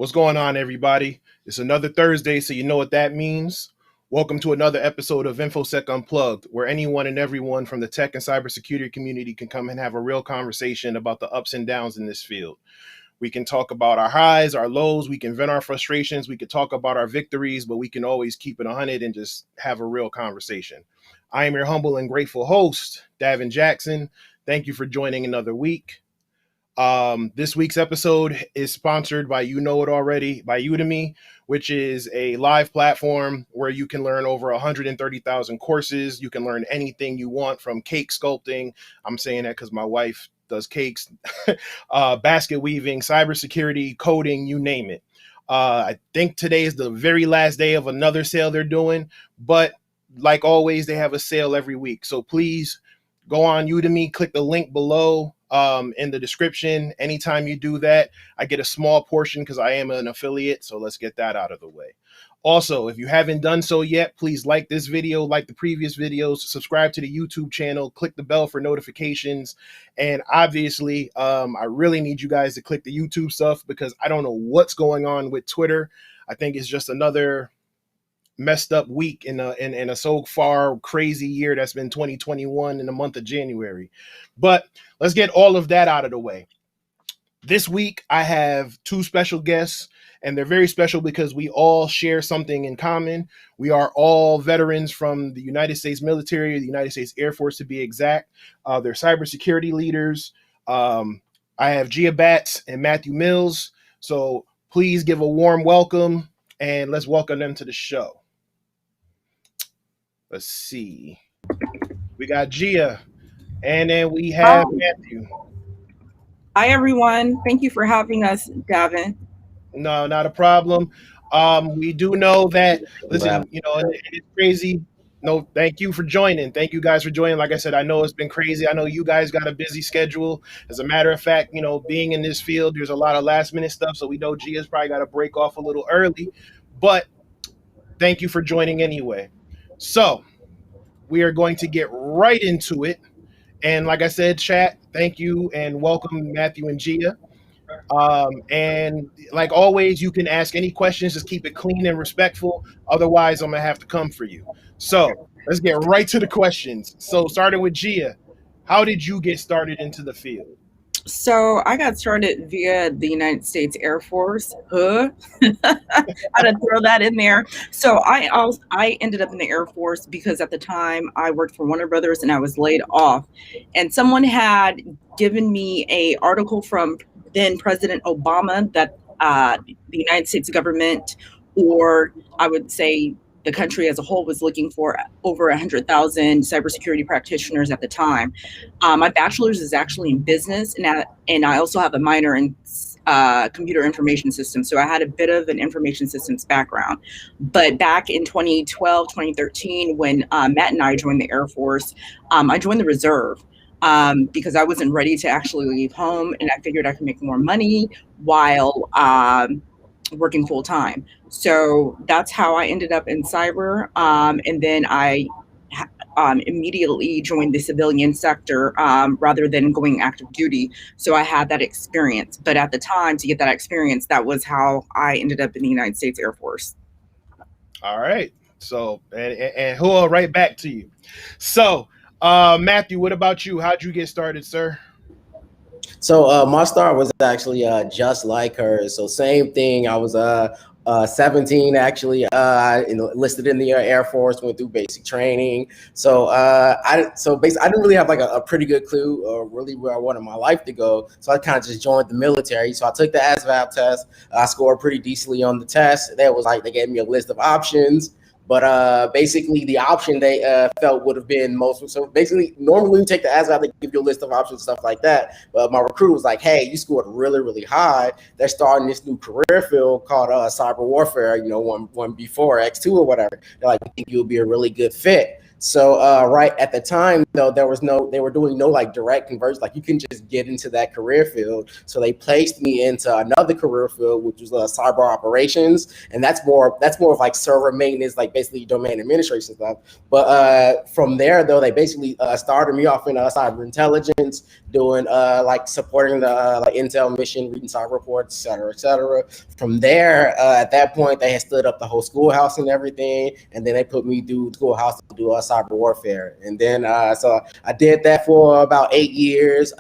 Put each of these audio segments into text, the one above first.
What's going on, everybody? It's another Thursday, so you know what that means. Welcome to another episode of InfoSec Unplugged, where anyone and everyone from the tech and cybersecurity community can come and have a real conversation about the ups and downs in this field. We can talk about our highs, our lows, we can vent our frustrations, we can talk about our victories, but we can always keep it 100 and just have a real conversation. I am your humble and grateful host, Davin Jackson. Thank you for joining another week. This week's episode is sponsored by You Know It Already, by Udemy, which is a live platform where you can learn over 130,000 courses. You can learn anything you want, from cake sculpting. I'm saying that because my wife does cakes, basket weaving, cybersecurity, coding, you name it. I think today is the very last day of another sale they're doing, but like always, they have a sale every week. So please go on Udemy, click the link below in the description. Anytime you do that, I get a small portion because I am an affiliate. So let's get that out of the way. Also, if you haven't done so yet, please like this video, like the previous videos, subscribe to the YouTube channel, click the bell for notifications. And obviously, I really need you guys to click the YouTube stuff because I don't know what's going on with Twitter. I think it's just another messed up week in a so far crazy year that's been 2021 in the month of January. But let's get all of that out of the way. This week, I have two special guests, and they're very special because we all share something in common. We are all veterans from the United States military, the United States Air Force to be exact. They're cybersecurity leaders. I have Gia Batts and Matthew Mills. So please give a warm welcome, and let's welcome them to the show. Let's see. We got Gia, and then we have Matthew. Hi, everyone. Thank you for having us, Gavin. No, not a problem. We do know that, listen, it's crazy. No, thank you for joining. Thank you guys for joining. Like I said, I know it's been crazy. I know you guys got a busy schedule. As a matter of fact, being in this field, there's a lot of last minute stuff. So we know Gia's probably got to break off a little early, but thank you for joining anyway. So we are going to get right into it. And like I said, chat, thank you and welcome Matthew and Gia. And like always, you can ask any questions. Just keep it clean and respectful. Otherwise, I'm going to have to come for you. So let's get right to the questions. So starting with Gia, how did you get started into the field? So I got started via the United States Air Force. I had to throw that in there. So I ended up in the Air Force because at the time I worked for Warner Brothers and I was laid off. And someone had given me an article from then President Obama that the United States government, or I would say the country as a whole, was looking for over 100,000 cybersecurity practitioners at the time. My bachelor's is actually in business, and I also have a minor in computer information systems. So I had a bit of an information systems background. But back in 2012, 2013, when Matt and I joined the Air Force, I joined the reserve. Because I wasn't ready to actually leave home, and I figured I could make more money while working full time. So that's how I ended up in cyber. And then I immediately joined the civilian sector rather than going active duty. So I had that experience. But at the time, to get that experience, that was how I ended up in the United States Air Force. All right. So, and who'll right back to you. So, Matthew, what about you? How'd you get started, sir? So my start was actually just like hers. So same thing. I was 17 actually. I enlisted in the Air Force, went through basic training. So basically I didn't really have like a pretty good clue really where I wanted my life to go. So I kind of just joined the military. So I took the ASVAB test. I scored pretty decently on the test. They gave me a list of options. But basically, the option they felt would have been most. So basically, normally you take the ASVAB, they give you a list of options, stuff like that. But my recruiter was like, "Hey, you scored really, really high. They're starting this new career field called cyber warfare. One before X2 or whatever. They're like, we think you'll be a really good fit." So right at the time, though, they were doing no like direct conversion. Like you can just get into that career field. So they placed me into another career field, which was cyber operations, and that's more of like server maintenance, like basically domain administration stuff. But from there, though, they basically started me off in cyber intelligence, doing like supporting the like intel mission, reading cyber reports, et cetera, et cetera. From there, at that point, they had stood up the whole schoolhouse and everything, and then they put me through schoolhouse to do cyber warfare. And then so I did that for about 8 years,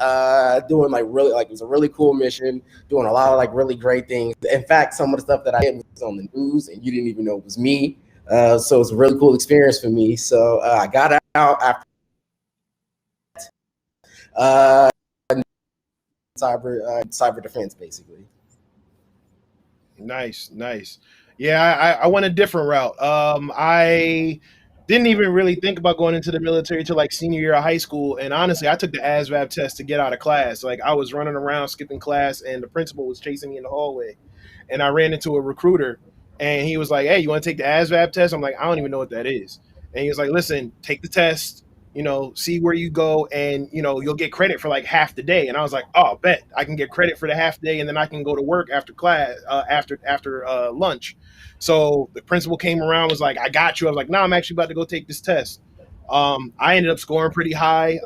doing like really like it was a really cool mission, doing a lot of like really great things. In fact, some of the stuff that I did was on the news, and you didn't even know it was me. So it was a really cool experience for me. So I got out after cyber defense, basically. Nice. Yeah, I went a different route. I didn't even really think about going into the military till like senior year of high school. And honestly, I took the ASVAB test to get out of class. Like I was running around skipping class, and the principal was chasing me in the hallway. And I ran into a recruiter, and he was like, "Hey, you want to take the ASVAB test?" I'm like, "I don't even know what that is." And he was like, "Listen, take the test. See where you go, and you'll get credit for like half the day." And I was like, "Oh, bet I can get credit for the half day, and then I can go to work after class, after lunch." So the principal came around, was like, "I got you." I was like, "No, I'm actually about to go take this test." I ended up scoring pretty high.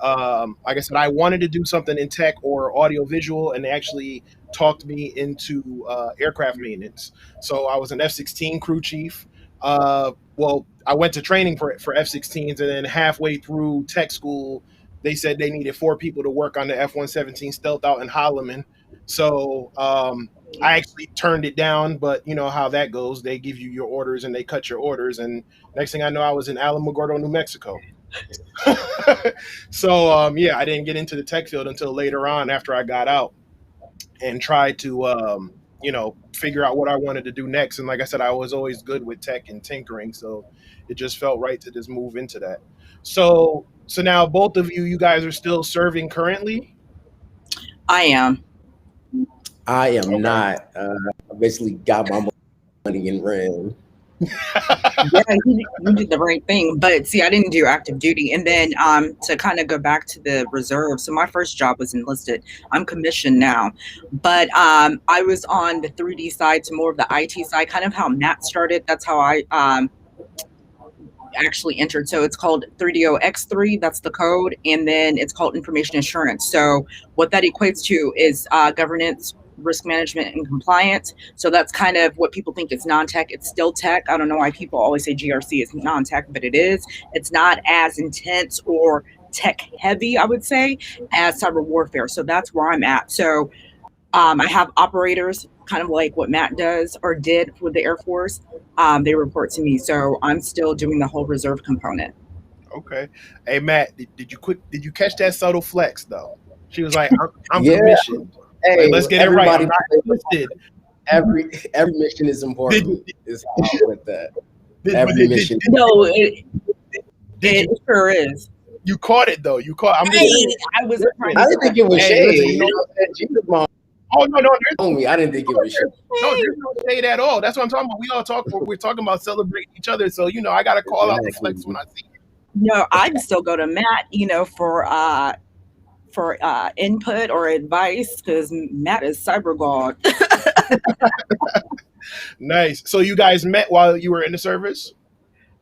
Like I said, I wanted to do something in tech or audio visual, and they actually talked me into aircraft maintenance. So I was an F-16 crew chief. Well, I went to training for F-16s, and then halfway through tech school, they said they needed 4 people to work on the F-117 stealth out in Holloman. So I actually turned it down, but you know how that goes. They give you your orders and they cut your orders. And next thing I know, I was in Alamogordo, New Mexico. So yeah, I didn't get into the tech field until later on after I got out and tried to figure out what I wanted to do next. And like I said, I was always good with tech and tinkering, so it just felt right to just move into that. So now both of you guys are still serving currently? I am. I am Okay. not. I basically got my money and ran. Yeah, you did the right thing. But see, I didn't do active duty. And then to kind of go back to the reserve. So my first job was enlisted. I'm commissioned now. But I was on the 3D side to more of the IT side, kind of how Matt started. That's how I actually entered. So it's called 3DOX3, that's the code. And then it's called information assurance. So what that equates to is governance, risk management, and compliance. So that's kind of what people think is non-tech. It's still tech. I don't know why people always say GRC is non-tech, but it is. It's not as intense or tech heavy, I would say, as cyber warfare. So that's where I'm at. So I have operators, kind of like what Matt does or did with the Air Force. They report to me. So I'm still doing the whole reserve component. Okay. Hey Matt, did you catch that subtle flex though? She was like, I'm Yeah. commissioned. Hey, like, let's get it right. I'm everybody, not enlisted. every mission is important. Is how I with that. Every mission. No, it sure is. You caught it though. You caught. I'm just Hey, saying. I was trying I didn't think it was Hey, shade. listen, You know what I'm saying? Jesus, mom Oh no, there's told me. I didn't think it was shade. there's no shade at all. That's what I'm talking about. We all talk. We're talking about celebrating each other. So I gotta call out the flex when I see it. No, I'd still go to Matt, for input or advice, because Matt is cyber god. Nice. So you guys met while you were in the service?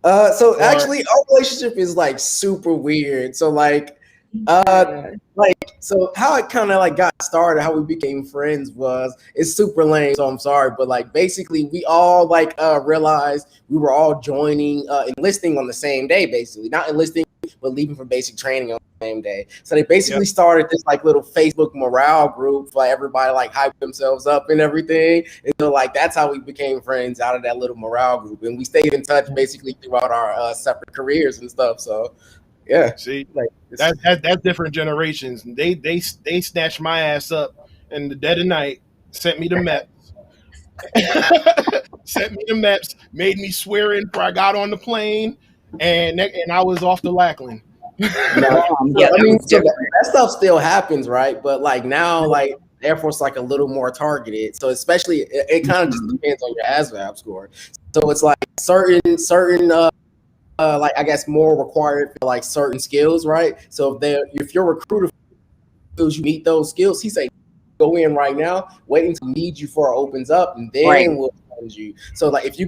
So actually, our relationship is like super weird. So so how it kind of like got started, how we became friends was, it's super lame, so I'm sorry, but like basically we all like realized we were all joining enlisting on the same day, basically not enlisting but leaving for basic training on the same day. So they basically started this like little Facebook morale group for everybody like hype themselves up and everything. And so like that's how we became friends out of that little morale group, and we stayed in touch basically throughout our separate careers and stuff. So yeah, see, like that's different generations. They snatched my ass up in the dead of night, sent me the maps, made me swear in before I got on the plane, and I was off to Lackland. Yeah, I mean, so that stuff still happens, right? But like now, like Air Force, like a little more targeted. So especially, it kind of just depends on your ASVAB score. So it's like certain like I guess more required for like certain skills, right? So if your recruiter feels you meet those skills, he say go in right now, wait until we need you before it opens up, and then we'll send you. So like if you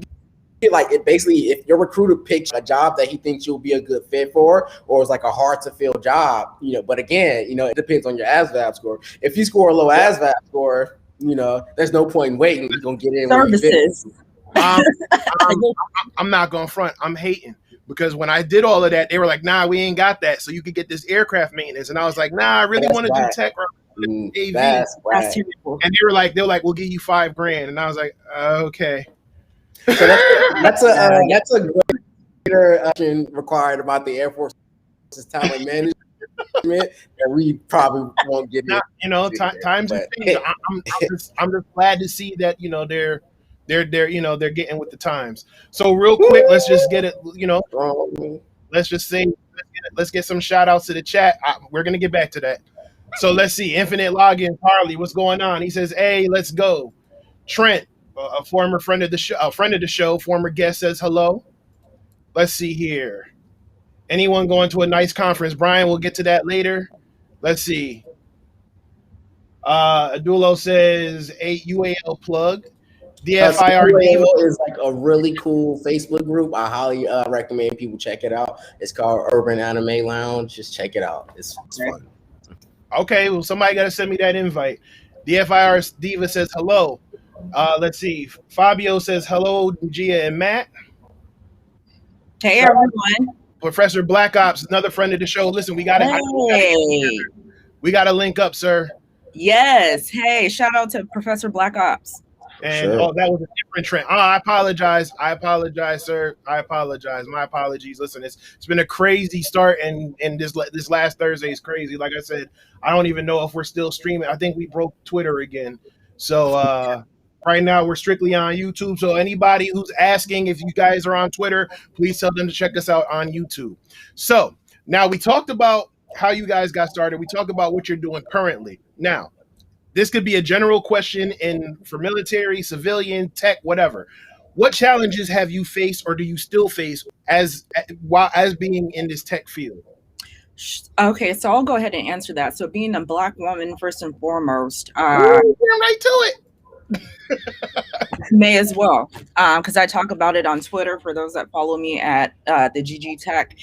get like it basically if your recruiter picks a job that he thinks you'll be a good fit for, or it's like a hard to fill job, but again, it depends on your ASVAB score. If you score a low ASVAB score, there's no point in waiting. You're gonna get in services. I'm not going front. I'm hating because when I did all of that, they were like, nah, we ain't got that. So you could get this aircraft maintenance. And I was like, nah, I really want to do tech or AV. That's right. And they were like, we'll give you $5,000. And I was like, okay. So that's a greater action required about the Air Force's talent management that we probably won't get into. Times have changed. I'm just glad to see that, they're getting with the times. So real quick, let's just get it, let's just say, let's get some shout outs to the chat. We're going to get back to that. So let's see. Infinite Login, Harley, what's going on? He says, hey, let's go. Trent, a former friend of the show, former guest, says hello. Let's see here. Anyone going to a nice conference? Brian, we'll get to that later. Let's see. Adulo says UAL plug. DFIR is like a really cool Facebook group. I highly recommend people check it out. It's called Urban Anime Lounge. Just check it out. It's fun. Okay, well, somebody got to send me that invite. DFIR Diva says hello. Let's see. Fabio says hello, Gia and Matt. Hey, everyone. Professor Black Ops, another friend of the show. Listen, we got to link up, sir. Yes. Hey, shout out to Professor Black Ops. And that was a different trend. I apologize, sir. I apologize. My apologies. Listen, it's been a crazy start, and this last Thursday is crazy. Like I said, I don't even know if we're still streaming. I think we broke Twitter again. So right now we're strictly on YouTube. So anybody who's asking if you guys are on Twitter, please tell them to check us out on YouTube. So now we talked about how you guys got started. We talked about what you're doing currently. Now, this could be a general question for military, civilian, tech, whatever. What challenges have you faced, or do you still face as being in this tech field? Okay, so I'll go ahead and answer that. So being a Black woman, first and foremost, right to it. May as well, because I talk about it on Twitter for those that follow me at the GG Tech.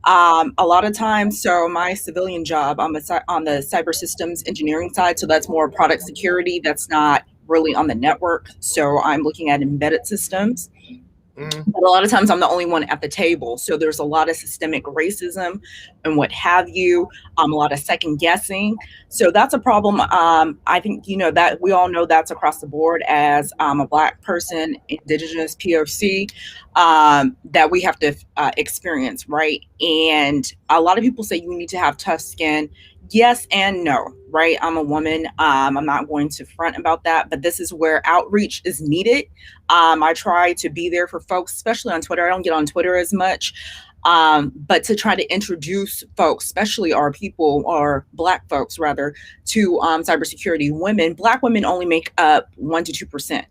A lot of times, so my civilian job, I'm on the cyber systems engineering side, so that's more product security. That's not really on the network. So I'm looking at embedded systems. But a lot of times I'm the only one at the table. So there's a lot of systemic racism and what have you, a lot of second guessing. So that's a problem. I think, that we all know that's across the board as a Black person, Indigenous, POC, that we have to experience, right? And a lot of people say you need to have tough skin. Yes and no, right? I'm a woman. I'm not going to front about that, but this is where outreach is needed. I try to be there for folks, especially on Twitter. I don't get on Twitter as much, but to try to introduce folks, especially our people, or Black folks rather, to cybersecurity. Black women only make up 1% to 2%.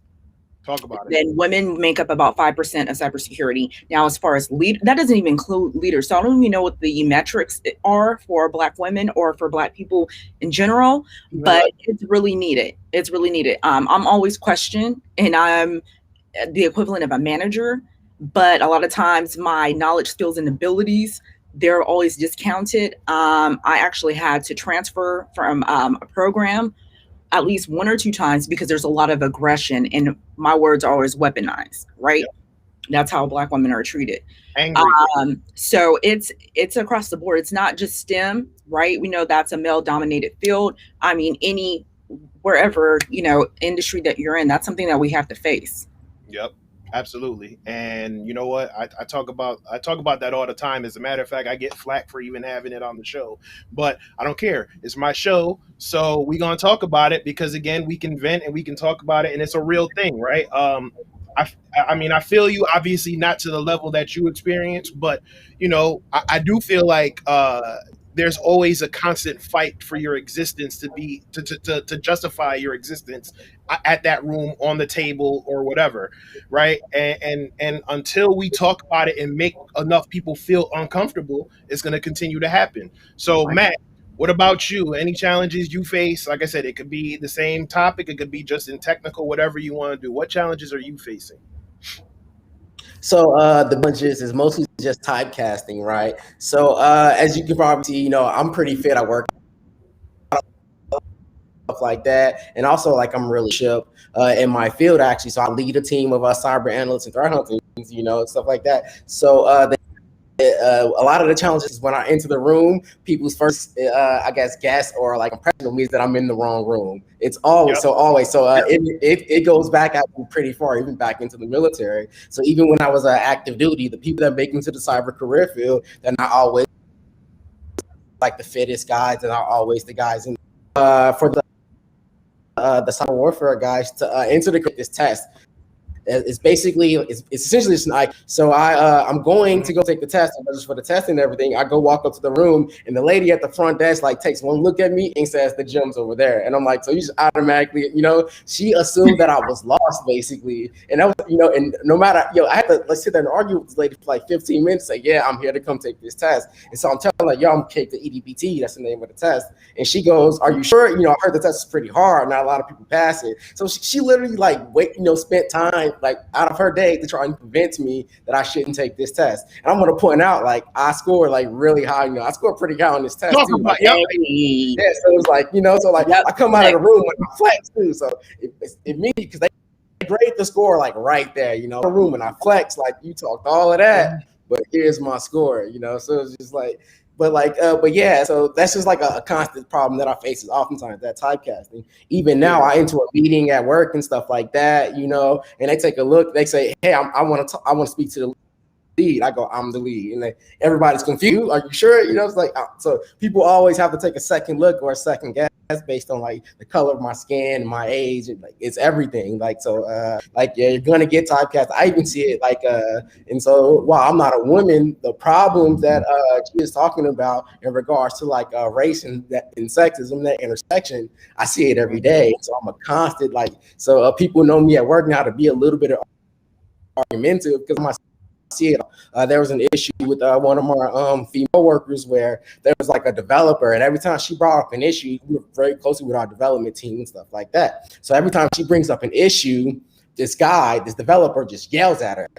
Talk about it. Then women make up about 5% of cybersecurity. Now, as far as that doesn't even include leaders. So I don't even know what the metrics are for Black women or for Black people in general, but it's really needed. It's really needed. I'm always questioned, and I'm the equivalent of a manager, but a lot of times my knowledge, skills, and abilities, they're always discounted. I actually had to transfer from a program at least 1 or 2 times because there's a lot of aggression, and my words are always weaponized, right? Yep. That's how Black women are treated. Angry. So it's across the board. It's not just STEM, right? We know that's a male-dominated field. I mean, wherever, industry that you're in, that's something that we have to face. Yep. Absolutely. And you know what? I talk about that all the time. As a matter of fact, I get flack for even having it on the show, but I don't care. It's my show. So we're going to talk about it because, again, we can vent and we can talk about it, and it's a real thing, right? I mean, I feel you. Obviously, not to the level that you experience, but I do feel like there's always a constant fight for your existence to be to justify your existence at that room, on the table, or whatever, right? And until we talk about it and make enough people feel uncomfortable, it's going to continue to happen. So, Matt, what about you? Any challenges you face? Like I said, it could be the same topic. It could be just in technical, whatever you want to do. What challenges are you facing? So the challenges is mostly just typecasting, right? So as you can probably see, I'm pretty fit. I work stuff like that, and also like I'm really ship in my field actually. So I lead a team of cyber analysts and threat hunters, stuff like that. So a lot of the challenges when I enter the room, people's first, I guess or like impression of me is that I'm in the wrong room. It's always so. It goes back actually pretty far, even back into the military. So even when I was active duty, the people that make it to the cyber career field, they're not always like the fittest guys, and not always the guys in for the cyber warfare guys to enter this test. It's basically it's essentially just like, so I'm going to go take the test, and just for the test and everything, I go walk up to the room, and the lady at the front desk like takes one look at me and says the gym's over there, and I'm like, so you just automatically, she assumed that I was lost basically, and that was, and no matter, I had to sit there and argue with this lady for like 15 minutes, say, yeah, I'm here to come take this test, and so I'm telling her, like, yo, I'm take the EDPT, that's the name of the test, and she goes, are you sure? I heard the test is pretty hard, not a lot of people pass it, so she literally like spent time like out of her day to try and convince me that I shouldn't take this test. And I'm going to point out, like, I scored like really high. I scored pretty high on this test too. Like, yeah, so it's like, so like I come out of the room with my flex too. So it means because they grade the score like right there, the room, and I flex like you talked all of that, but here's my score, So it's just like. But yeah, so that's just like a constant problem that I face is oftentimes that typecasting. Even now, I enter a meeting at work and stuff like that, and they take a look. They say, "Hey, I want to speak to the lead." I go, "I'm the lead," and everybody's confused. Are you sure? It's like so people always have to take a second look or a second guess based on like the color of my skin, and my age, and like it's everything. Like so, yeah, you're gonna get typecast. I even see it like and so while I'm not a woman, the problems that she is talking about in regards to like race and sexism, that intersection, I see it every day. So I'm a constant like so people know me at work now to be a little bit argumentative because my see it. There was an issue with one of my female workers where there was like a developer, and every time she brought up an issue, we were very closely with our development team and stuff like that. So every time she brings up an issue, this developer just yells at her,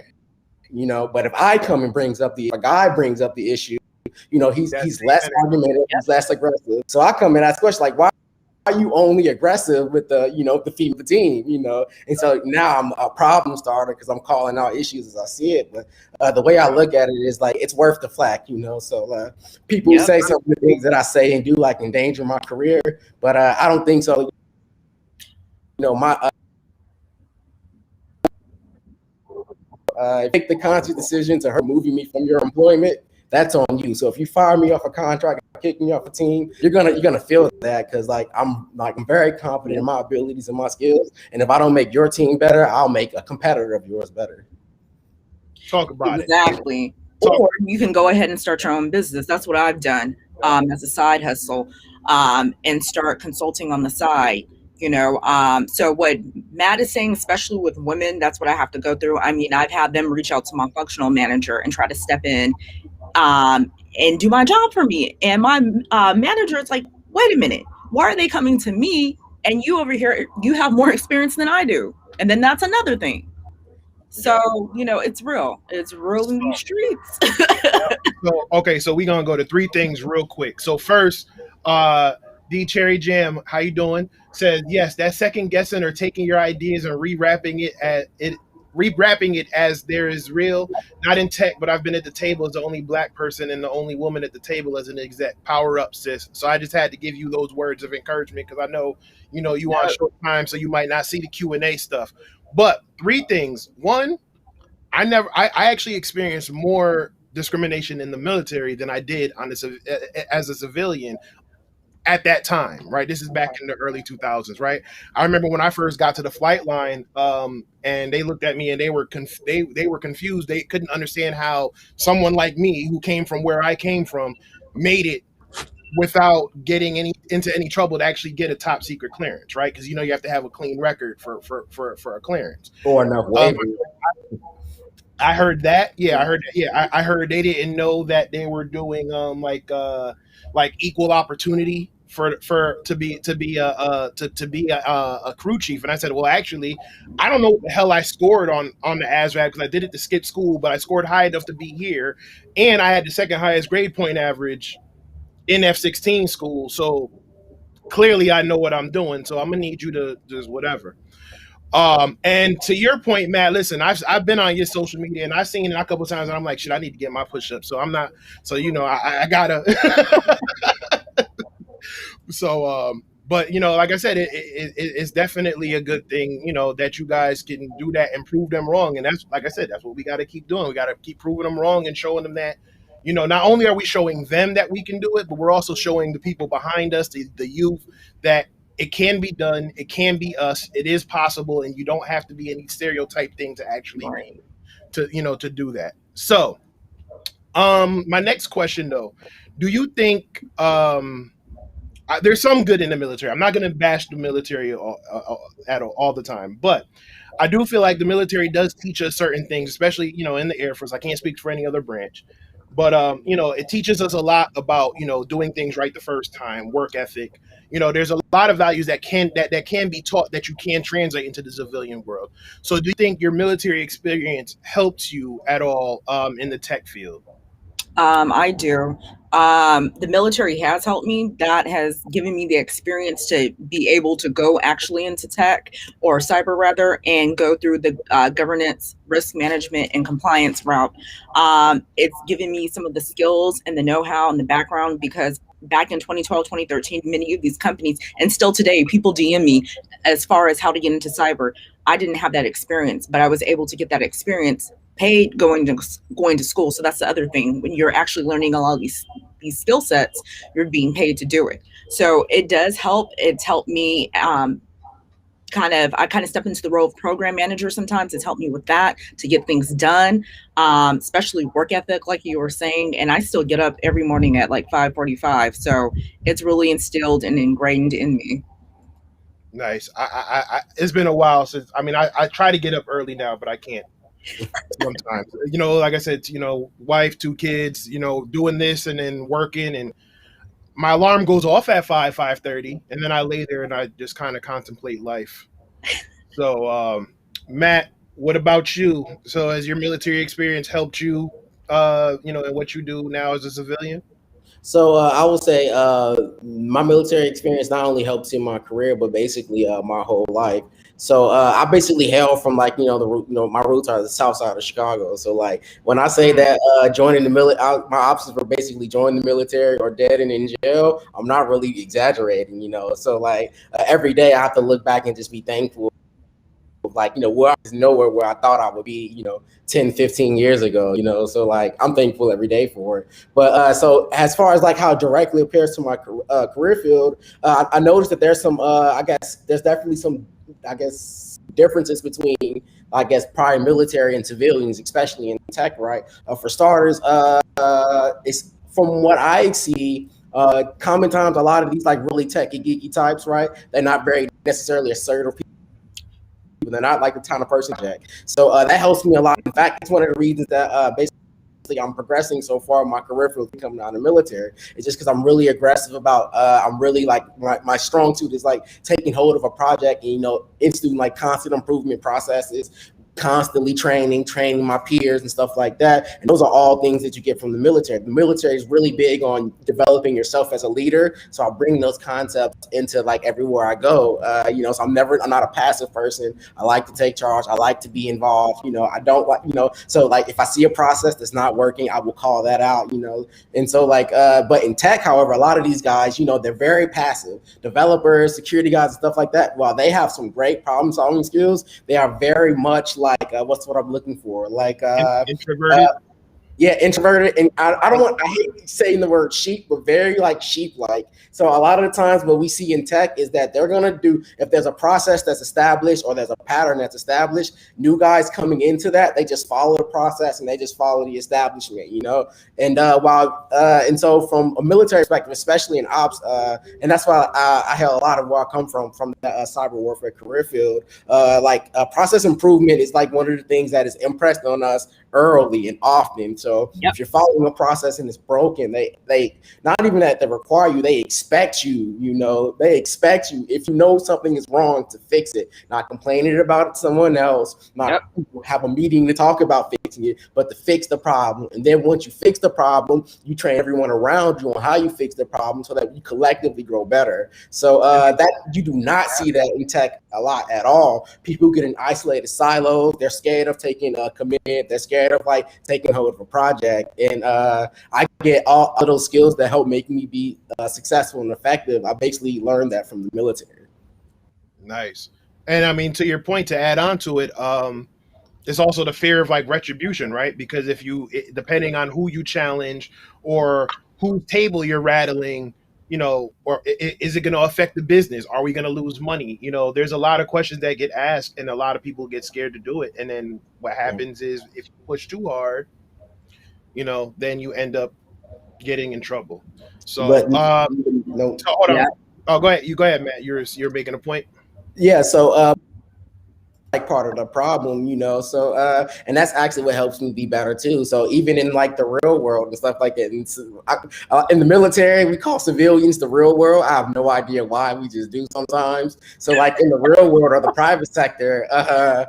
But if I come and a guy brings up the issue, he's less argumentative, he's less aggressive. So I come and ask questions like, why are you only aggressive with the the female team, and so now I'm a problem starter because I'm calling out issues as I see it. But the way I look at it is like it's worth the flack, so people say some of the things that I say and do like endanger my career, but I don't think so. My make the conscious decision to her moving me from your employment, that's on you. So if you fire me off a contract, kick me off a team, you're gonna feel that because I'm very confident in my abilities and my skills. And if I don't make your team better, I'll make a competitor of yours better. Talk about exactly. Or you can go ahead and start your own business. That's what I've done as a side hustle, and start consulting on the side. So what Matt is saying, especially with women, that's what I have to go through. I mean, I've had them reach out to my functional manager and try to step in and do my job for me. And my manager is like, wait a minute, why are they coming to me? And you over here, you have more experience than I do. And then that's another thing. So, it's real. It's real in these streets. So we're going to go to three things real quick. So first, D Cherry Jam, how you doing? Says, yes, that second guessing or taking your ideas and rewrapping it as there is real, not in tech, but I've been at the table as the only black person and the only woman at the table as an exec. Power up, sis. So I just had to give you those words of encouragement because I know, you on short time, so you might not see the Q&A stuff. But three things. One, I actually experienced more discrimination in the military than I did as a civilian. at that time, right? This is back in the early 2000s, right? I remember when I first got to the flight line, and they looked at me and they were they were confused. They couldn't understand how someone like me, who came from where I came from, made it without getting into any trouble to actually get a top secret clearance, right? Because you have to have a clean record for a clearance. Or enough Um, waivers. I heard that. Yeah, I heard that. Yeah, I heard they didn't know that they were doing like equal opportunity for to be a crew chief. And I said, well, actually, I don't know what the hell I scored on the ASVAB because I did it to skip school, but I scored high enough to be here, and I had the second highest grade point average in F-16 school. So clearly, I know what I'm doing. So I'm gonna need you to just whatever. And to your point, Matt, listen, I've been on your social media and I've seen it a couple of times and I'm like, shit, I need to get my push up. So I'm not, so, I gotta, so, but like I said, it's definitely a good thing, that you guys can do that and prove them wrong. And that's, like I said, that's what we got to keep doing. We got to keep proving them wrong and showing them that, not only are we showing them that we can do it, but we're also showing the people behind us, the youth, that it can be done. It can be us. It is possible, and you don't have to be any stereotype thing to actually Right. to do that. So, my next question though, do you think there's some good in the military? I'm not going to bash the military all the time, but I do feel like the military does teach us certain things, especially in the Air Force. I can't speak for any other branch. But it teaches us a lot about doing things right the first time, work ethic. There's a lot of values that can be taught that you can translate into the civilian world. So, do you think your military experience helps you at all in the tech field? I do. The military has helped me. That has given me the experience to be able to go actually into tech or cyber rather, and go through the governance, risk management, and compliance route. It's given me some of the skills and the know-how and the background because back in 2012, 2013, many of these companies, and still today, people DM me as far as how to get into cyber. I didn't have that experience, but I was able to get that experience paid going to school. So that's the other thing. When you're actually learning a lot of these skill sets, you're being paid to do it. So it does help. It's helped me I kind of step into the role of program manager sometimes. It's helped me with that to get things done, especially work ethic, like you were saying. And I still get up every morning at like 5:45. So it's really instilled and ingrained in me. Nice. It's been a while since. I try to get up early now, but I can't sometimes. Like I said, wife, 2 kids, doing this and then working, and my alarm goes off at 5:30, and then I lay there and I just kind of contemplate life. So, Matt, what about you? So, has your military experience helped you, in what you do now as a civilian? So I would say my military experience not only helps in my career, but basically my whole life. So I basically hail from like my roots are the South Side of Chicago. So like when I say that joining the military, my options were basically join the military or dead and in jail. I'm not really exaggerating, So like every day I have to look back and just be thankful. Like, where I was nowhere where I thought I would be, 10, 15 years ago, so like I'm thankful every day for it. But so as far as like how it directly appears to my career field, I noticed that there's some, I guess there's definitely some, differences between, prior military and civilians, especially in tech, right? For starters, it's from what I see, common times, a lot of these like really techy geeky types, right? They're not very necessarily assertive people. They're not like the kind of person Jack. So that helps me a lot. In fact, it's one of the reasons that basically I'm progressing so far in my career field coming out of the military. It's just because I'm really aggressive about I'm really like my strong suit is like taking hold of a project and instituting like constant improvement processes, constantly training my peers and stuff like that. And those are all things that you get from the military. The military is really big on developing yourself as a leader. So I'll bring those concepts into like everywhere I go. So I'm not a passive person. I like to take charge. I like to be involved. I don't like, so like if I see a process that's not working, I will call that out, And so like, but in tech, however, a lot of these guys, they're very passive. Developers, security guys, and stuff like that. While they have some great problem solving skills, they are very much like what's what I'm looking for, like Introverted. Yeah, introverted, and I hate saying the word sheep, but very like sheep-like. So a lot of the times what we see in tech is that they're gonna do, if there's a process that's established or there's a pattern that's established, new guys coming into that, they just follow the process and they just follow the establishment, you know. And and so from a military perspective, especially in ops, and that's why I have a lot of where I come from the cyber warfare career field. Process improvement is like one of the things that is impressed on us early and often. So if you're following a process and it's broken, they not even that they require you, they expect you, they expect you, if you know something is wrong, to fix it, not complaining about it to someone else, not have a meeting to talk about fixing it, but to fix the problem. And then once you fix the problem, you train everyone around you on how you fix the problem so that you collectively grow better. So that you do not see that in tech a lot at all. People get in isolated silos. They're scared of taking a commitment. They're scared of like taking hold of a project. And I get all of those skills that help make me be successful and effective. I basically learned that from the military. Nice. And I mean, to your point, to add on to it, it's also the fear of like retribution, right? Because if depending on who you challenge or whose table you're rattling, or is it going to affect the business? Are we going to lose money? There's a lot of questions that get asked, and a lot of people get scared to do it. And then what happens is, if you push too hard, then you end up getting in trouble. So, hold on. Oh, go ahead. You go ahead, Matt. You're making a point. Yeah. So, like part of the problem, so and that's actually what helps me be better too. So even in like the real world and stuff like that, and so in the military, we call civilians the real world. I have no idea why, we just do sometimes. So like in the real world or the private sector, a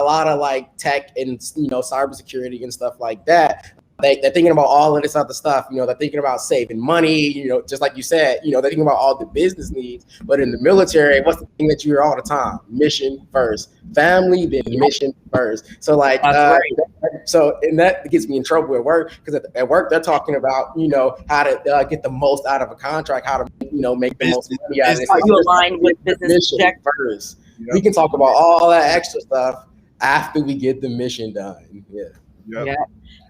lot of like tech and cybersecurity and stuff like that, they're thinking about all of this other stuff. They're thinking about saving money, just like you said, they're thinking about all the business needs. But in the military, what's the thing that you hear all the time? Mission first, family, then mission first. So like, and that gets me in trouble at work, because at work, they're talking about, how to get the most out of a contract, how to, make the most money out of it. Are you aligned with business first? We can talk about all that extra stuff after we get the mission done. Yeah.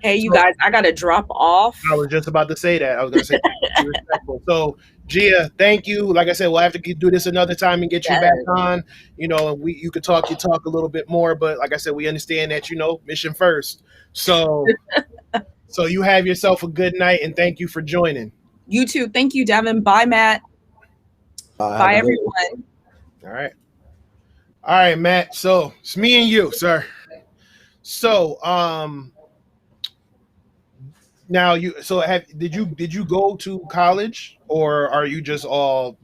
Hey, you guys, I got to drop off. I was just about to say that. I was going to say, respectful. So, Gia, thank you. Like I said, we'll have to do this another time and get you back on. You could talk a little bit more, but like I said, we understand that, mission first. So, so you have yourself a good night, and thank you for joining. You too. Thank you, Devin. Bye, Matt. Bye, everyone. All right, Matt. So it's me and you, sir. So, now did you go to college, or are you just all,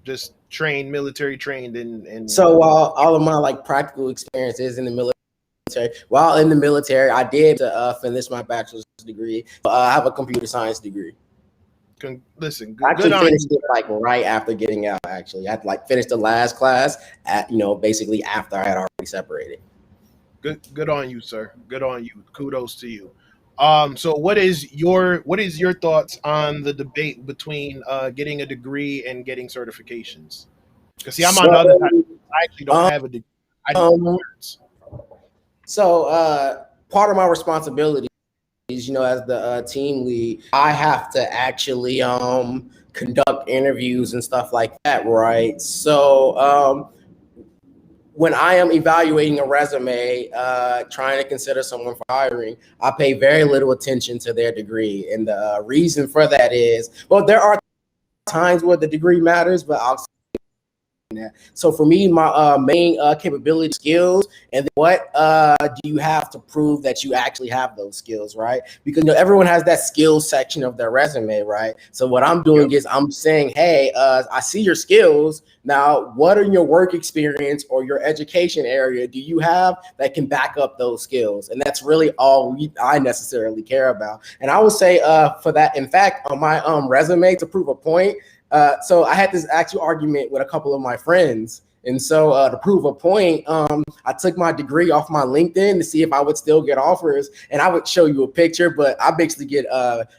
just military trained and so all of my like practical experiences in the military, while in the military, I did finish my bachelor's degree. I have a computer science degree. Listen, I actually finished it like right after getting out. Actually, I had like finished the last class at, basically after I had already separated. Good on you, sir. Good on you. Kudos to you. So what is your thoughts on the debate between getting a degree and getting certifications? Because see, I'm on the other side. I actually don't have a degree. So part of my responsibility is, as the team lead, I have to actually conduct interviews and stuff like that, right? So when I am evaluating a resume, trying to consider someone for hiring, I pay very little attention to their degree. And the reason for that is, well, there are times where the degree matters, but I'll that. So for me, my main capability skills, and what do you have to prove that you actually have those skills, right? Because everyone has that skills section of their resume, right? So what I'm doing is I'm saying, hey, I see your skills. Now, what in your work experience or your education area do you have that can back up those skills? And that's really all I necessarily care about. And I would say for that, in fact, on my resume, to prove a point, so I had this actual argument with a couple of my friends. And so to prove a point, I took my degree off my LinkedIn to see if I would still get offers. And I would show you a picture, but I basically get,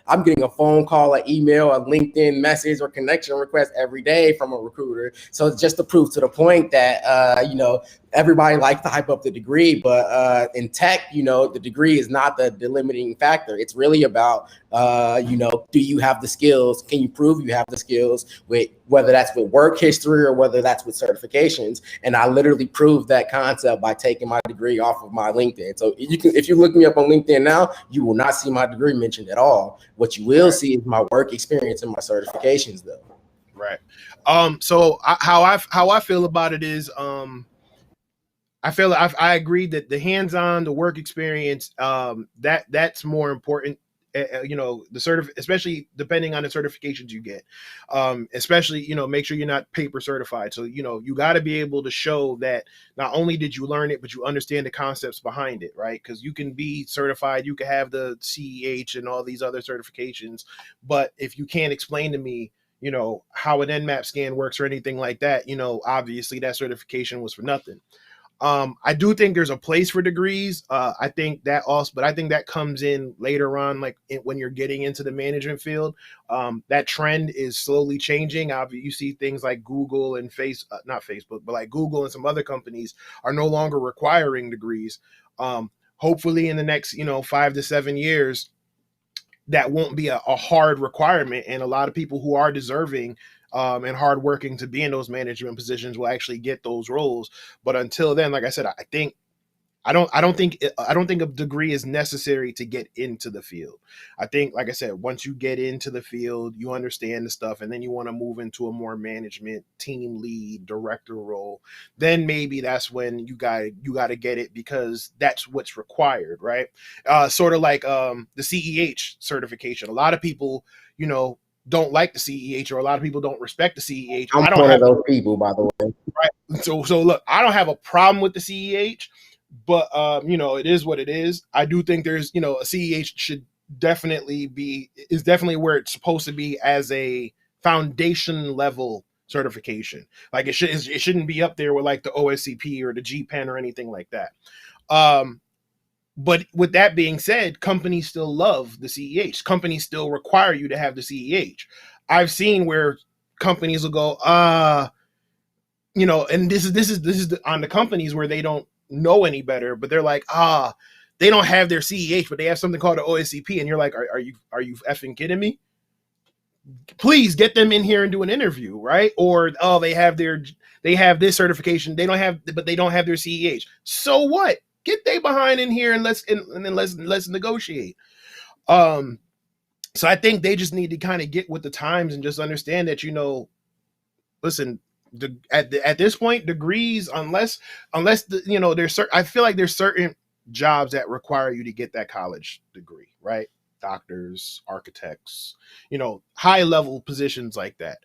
I'm getting a phone call, an email, a LinkedIn message or connection request every day from a recruiter. So just to prove to the point that, everybody likes to hype up the degree, but in tech, the degree is not the limiting factor. It's really about, do you have the skills? Can you prove you have the skills, with whether that's with work history or whether that's with certifications? And I literally proved that concept by taking my degree off of my LinkedIn. So if you look me up on LinkedIn now, you will not see my degree mentioned at all. What you will see is my work experience and my certifications, though. Right. So how I feel about it is, I feel I agree that the hands-on, the work experience, that's more important. Especially depending on the certifications you get, especially, make sure you're not paper certified. So, you got to be able to show that not only did you learn it, but you understand the concepts behind it, right? Because you can be certified, you can have the CEH and all these other certifications, but if you can't explain to me, how an Nmap scan works or anything like that, obviously that certification was for nothing. I do think there's a place for degrees. I think that comes in later on, like when you're getting into the management field. That trend is slowly changing. You see things like Google and not Facebook, but like Google and some other companies are no longer requiring degrees. Hopefully in the next, 5 to 7 years, that won't be a hard requirement. And a lot of people who are deserving and hardworking to be in those management positions will actually get those roles. But until then, like I said, I don't think a degree is necessary to get into the field. I think, like I said, once you get into the field, you understand the stuff, and then you want to move into a more management, team lead, director role, then maybe that's when you got to get it, because that's what's required, right? Sort of like the CEH certification. A lot of people, don't like the CEH, or a lot of people don't respect the CEH. I'm one of those people, by the way. Right. So look, I don't have a problem with the CEH, but it is what it is. I do think there's, a CEH is definitely where it's supposed to be as a foundation level certification. Like it shouldn't be up there with like the OSCP or the GPEN or anything like that. But with that being said, companies still love the CEH. Companies still require you to have the CEH. I've seen where companies will go, and this is on the companies where they don't know any better, but they're like, they don't have their CEH, but they have something called an OSCP, and you're like, are you effing kidding me? Please get them in here and do an interview, right? Or they have this certification, they don't have their CEH. So what? Get they behind in here and let's negotiate. So I think they just need to kind of get with the times and just understand that, listen, at this point, degrees, unless there's I feel like there's certain jobs that require you to get that college degree, right? Doctors, architects, high level positions like that.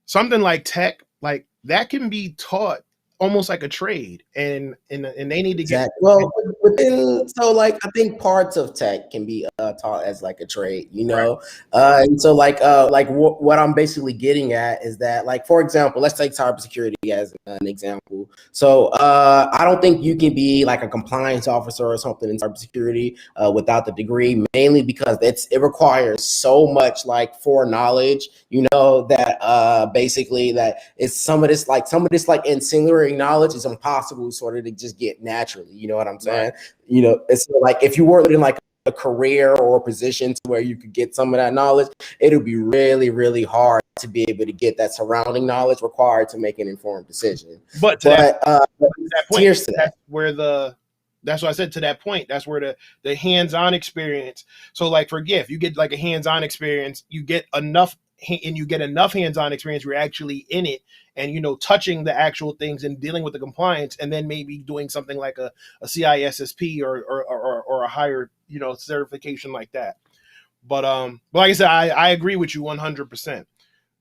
Something like tech, like that can be taught almost like a trade, and they need to get I think parts of tech can be taught as like a trade, Right. And so what I'm basically getting at is that, like, for example, let's take cybersecurity as an example. So I don't think you can be like a compliance officer or something in cybersecurity without the degree, mainly because it requires so much like foreknowledge, that basically that it's some of this like ancillary knowledge is impossible sort of to just get naturally. You know what I'm saying? Right. It's like if you were in like a career or a position to where you could get some of that knowledge, it'll be really, really hard to be able to get that surrounding knowledge required to make an informed decision. But to that point, that's what I said, to that point, that's where the hands-on experience. So like for GIF, you get like a hands-on experience, you get enough hands-on experience, you're actually in it and, touching the actual things and dealing with the compliance, and then maybe doing something like a CISSP or a higher, certification like that. But like I said, I agree with you 100%.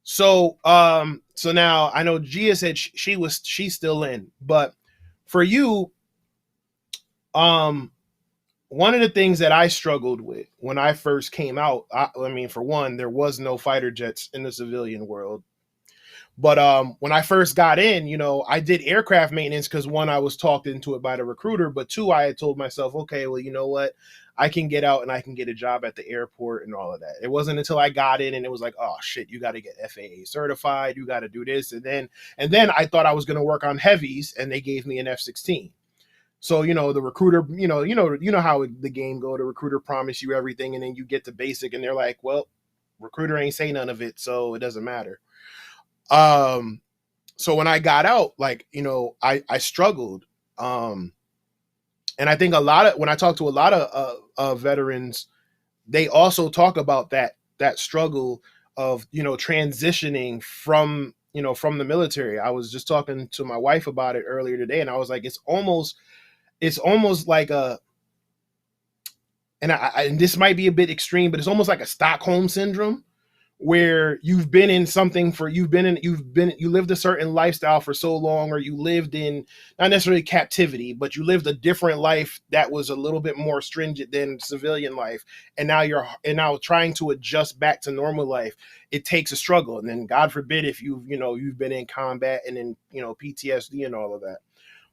So now I know Gia said she's still in, but for you, one of the things that I struggled with when I first came out, I mean, for one, there was no fighter jets in the civilian world. But when I first got in, I did aircraft maintenance because one, I was talked into it by the recruiter, but two, I had told myself, okay, well, you know what? I can get out and I can get a job at the airport and all of that. It wasn't until I got in and it was like, oh shit, you got to get FAA certified, you got to do this, and then I thought I was going to work on heavies, and they gave me an F-16. So the recruiter, how the game go. The recruiter promise you everything, and then you get to basic, and they're like, well, recruiter ain't say none of it, so it doesn't matter. So when I got out, I struggled. And I think when I talk to a lot of veterans, they also talk about that struggle of, transitioning from the military. I was just talking to my wife about it earlier today, and I was like, it's almost like and this might be a bit extreme, but it's almost like a Stockholm syndrome, where you lived a certain lifestyle for so long, or you lived in not necessarily captivity, but you lived a different life that was a little bit more stringent than civilian life. And now trying to adjust back to normal life, it takes a struggle. And then God forbid if you've been in combat and in, PTSD and all of that.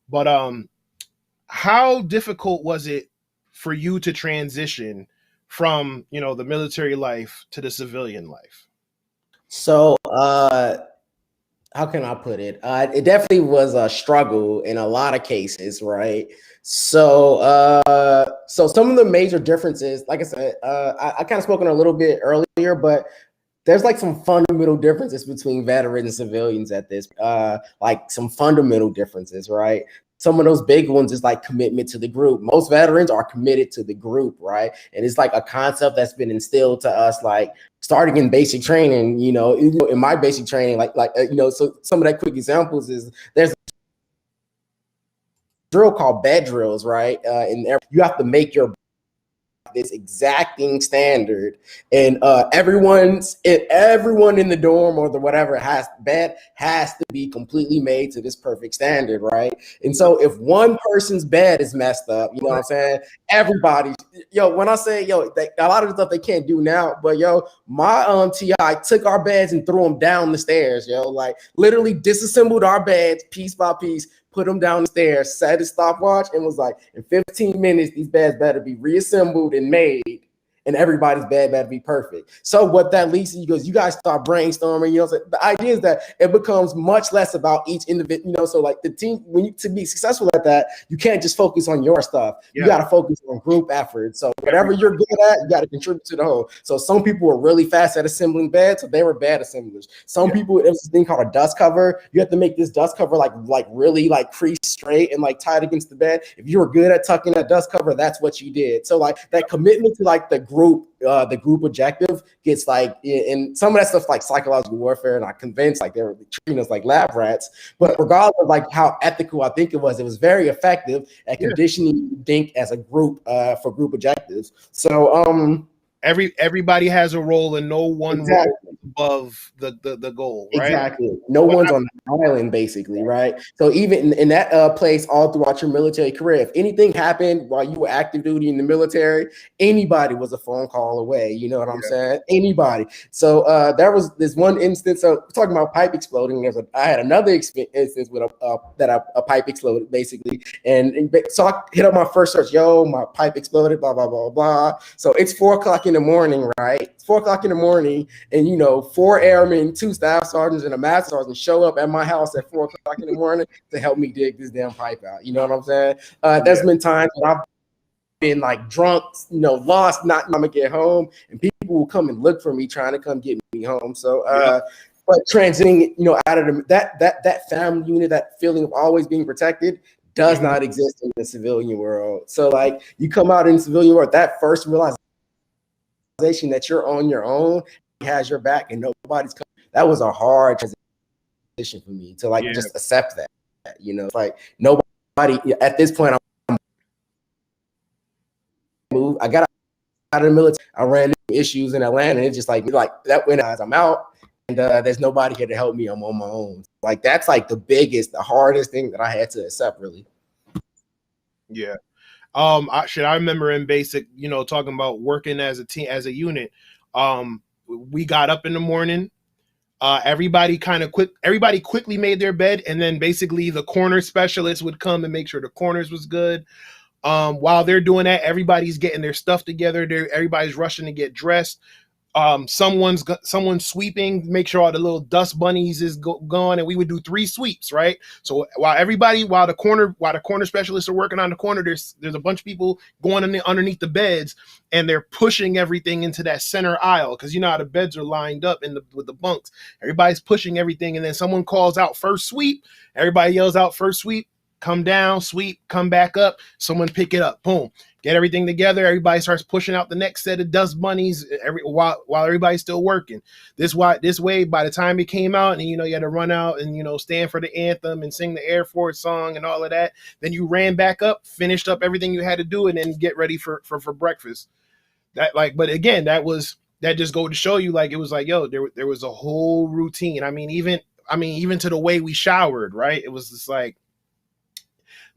But, how difficult was it for you to transition from, the military life to the civilian life? So, how can I put it? It definitely was a struggle in a lot of cases, right? So, so some of the major differences, like I said, I kind of spoken a little bit earlier, but there's like some fundamental differences between veterans and civilians at this, like some fundamental differences, right? Some of those big ones is like commitment to the group. Most veterans are committed to the group, right? And it's like a concept that's been instilled to us, like starting in basic training. In my basic training, so some of that quick examples is there's a drill called bed drills, right? And you have to make your this exacting standard, and everyone in the dorm or the whatever has to be completely made to this perfect standard, right? And so if one person's bed is messed up, you know what I'm saying, everybody, when I say a lot of the stuff they can't do now, but my TI took our beds and threw them down the stairs, like literally disassembled our beds piece by piece, put them down the stairs, set a stopwatch, and was like, in 15 minutes, these beds better be reassembled and made, and everybody's bed better be perfect. So what that leads to, you guys start brainstorming, so the idea is that it becomes much less about each individual, so like the team, to be successful at that, you can't just focus on your stuff. You got to focus on group efforts. So whatever you're good at, you got to contribute to the whole. So some people were really fast at assembling beds, so they were bad assemblers. Some people, it was this thing called a dust cover. You have to make this dust cover like really like crease straight and like tight against the bed. If you were good at tucking that dust cover, that's what you did. So like that commitment to like the group objective gets like, and some of that stuff like psychological warfare, and I'm convinced like they were treating us like lab rats. But regardless of like how ethical I think it was very effective at conditioning you to think as a group for group objectives. So everybody has a role, and no one role above the goal, right? Exactly. No one's on the island, basically, right? So even in that place, all throughout your military career, if anything happened while you were active duty in the military, anybody was a phone call away. You know what I'm saying? Anybody. So there was this one instance. So talking about pipe exploding, I had another instance with a pipe exploded, basically, and so I hit up my first search. My pipe exploded. Blah blah blah blah. So it's 4:00 in the morning, right? It's 4:00 in the morning, and 4 airmen, 2 staff sergeants, and a master sergeant show up at my house at 4:00 in the morning to help me dig this damn pipe out. You know what I'm saying? There's been times when I've been like drunk, lost, not I'm gonna get home, and people will come and look for me, trying to come get me home. So, but transiting, out of that family unit, that feeling of always being protected does not exist in the civilian world. So, like, you come out in the civilian world, that first realization that you're on your own, has your back, and nobody's coming. That was a hard transition for me to like just accept that. It's like nobody at this point. I got out of the military. I ran into issues in Atlanta, and it's just like that. When I'm out, and there's nobody here to help me. I'm on my own. Like that's like the hardest thing that I had to accept, really. Yeah. I remember in basic, talking about working as a team, as a unit. We got up in the morning. Everybody quickly made their bed, and then basically the corner specialist would come and make sure the corners was good. While they're doing that, everybody's getting their stuff together. Everybody's rushing to get dressed. Someone's sweeping, make sure all the little dust bunnies is gone, and we would do 3 sweeps, right? So while the corner specialists are working on the corner, there's a bunch of people going underneath the beds, and they're pushing everything into that center aisle, because you know how the beds are lined up with the bunks. Everybody's pushing everything, and then someone calls out first sweep. Everybody yells out first sweep. Come down, sweep, come back up. Someone pick it up. Boom. Get everything together. Everybody starts pushing out the next set of dust bunnies while everybody's still working. This way, by the time it came out, and you had to run out and stand for the anthem and sing the Air Force song and all of that. Then you ran back up, finished up everything you had to do, and then get ready for breakfast. But again, that just go to show you, it was yo, there was a whole routine. Even to the way we showered, right? It was just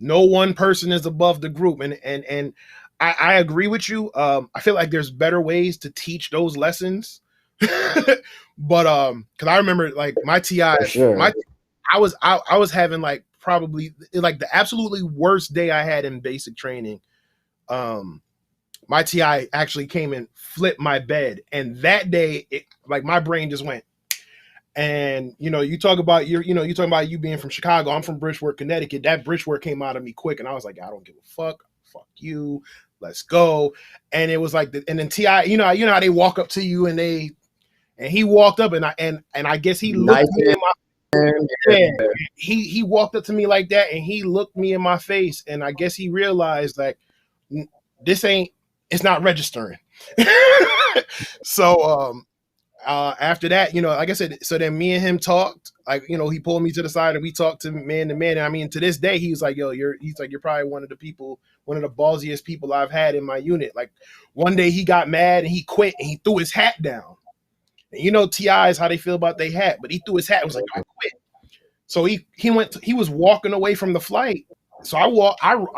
no one person is above the group, and I agree with you. I feel like there's better ways to teach those lessons, but because I remember my TI, sure. I was having probably the absolutely worst day I had in basic training. My TI actually came and flipped my bed, and that day, my brain just went. And you talk about you being from Chicago. I'm from Bridgeport, Connecticut. That Bridgeport came out of me quick, and I was like, I don't give a fuck. Fuck you. Let's go. And it was and then T.I., you know how they walk up to you, and he walked up, and I guess he looked me in my he walked up to me like that, and he looked me in my face, and I guess he realized it's not registering. So after that, like I said, so then me and him talked. He pulled me to the side, and we talked to man to man. And to this day, he's like, yo, you're probably one of the ballsiest people I've had in my unit. One day he got mad and he quit, and he threw his hat down. And TIs how they feel about their hat, but he threw his hat and was like, I quit. So he was walking away from the flight. So I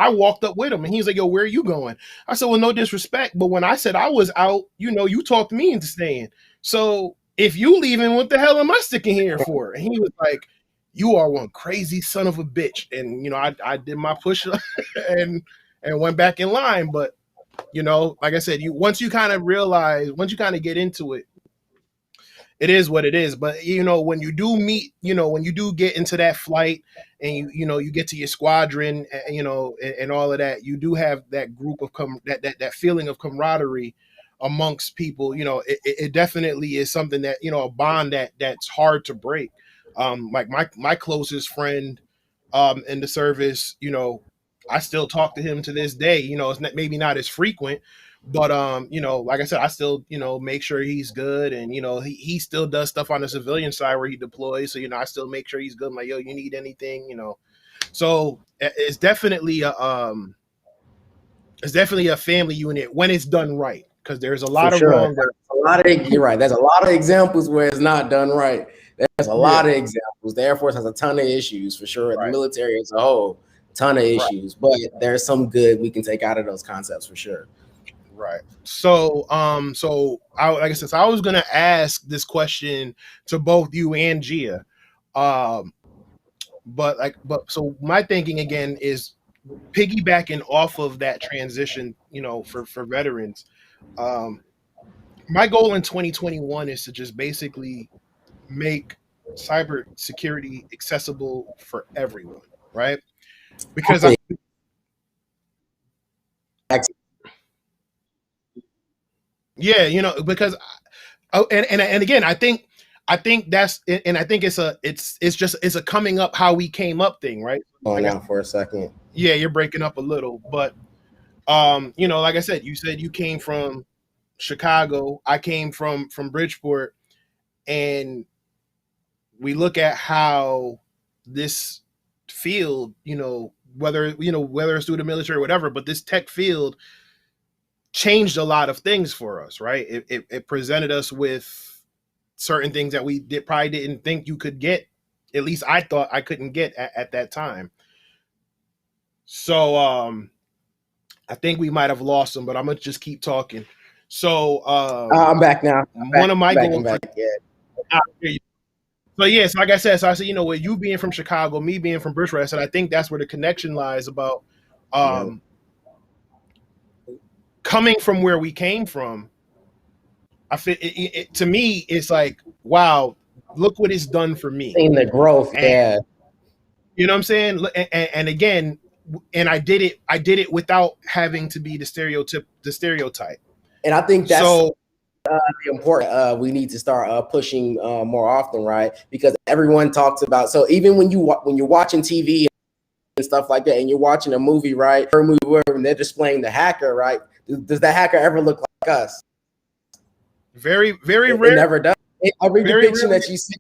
walked up with him, and he was like, yo, where are you going? I said, well, no disrespect, but when I said I was out, you talked me into staying. So if you leaving, what the hell am I sticking here for? And he was like, you are one crazy son of a bitch. And, I did my push up and went back in line. But, like I said, once you kind of get into it, it is what it is. But, when you do meet, when you do get into that flight, and you get to your squadron, and all of that, you do have that group of that feeling of camaraderie amongst people. It definitely is something that, a bond that's hard to break. My closest friend in the service, I still talk to him to this day. It's maybe not as frequent, but like I said, I still make sure he's good, and he still does stuff on the civilian side where he deploys, so I still make sure he's good. I'm like, yo, you need anything, so it's definitely a family unit when it's done right, because there's a lot of wrong. You're right. There's a lot of examples where it's not done right. There's a lot of examples. The Air Force has a ton of issues for sure. Right. The military as a whole, ton of issues, but there's some good we can take out of those concepts for sure. Right. So, like I said, I was gonna ask this question to both you and Gia, but so my thinking again is piggybacking off of that transition, for veterans. My goal in 2021 is to just basically make cybersecurity accessible for everyone, right? Because because and again, I think that's, and I think it's a coming up how we came up thing, right? Hold on for a second. Yeah, you're breaking up a little, but like I said, you came from Chicago, I came from Bridgeport, and we look at how this field, whether it's through the military or whatever, but this tech field changed a lot of things for us, right? It presented us with certain things that we probably didn't think you could get. At least I thought I couldn't get at that time. So I think we might have lost them, but I'm gonna just keep talking. So I'm back now. One of my goals. So yes, like I said, you know, with you being from Chicago, me being from Bushra, I said I think that's where the connection lies about Yeah. coming from where we came from. I feel to me, it's like, wow, look what it's done for me. Seeing the growth, And yeah. you know what I'm saying? And again, and I did it without having to be the stereotype. And I think that's So important. We need to start pushing more often, right? Because everyone talks about. So even when you're watching TV and stuff like that, and you're watching a movie, right? Or a movie where they're displaying the hacker, right? Does the hacker ever look like us? very, very It rare. never does. Every Very depiction rarely. that you see,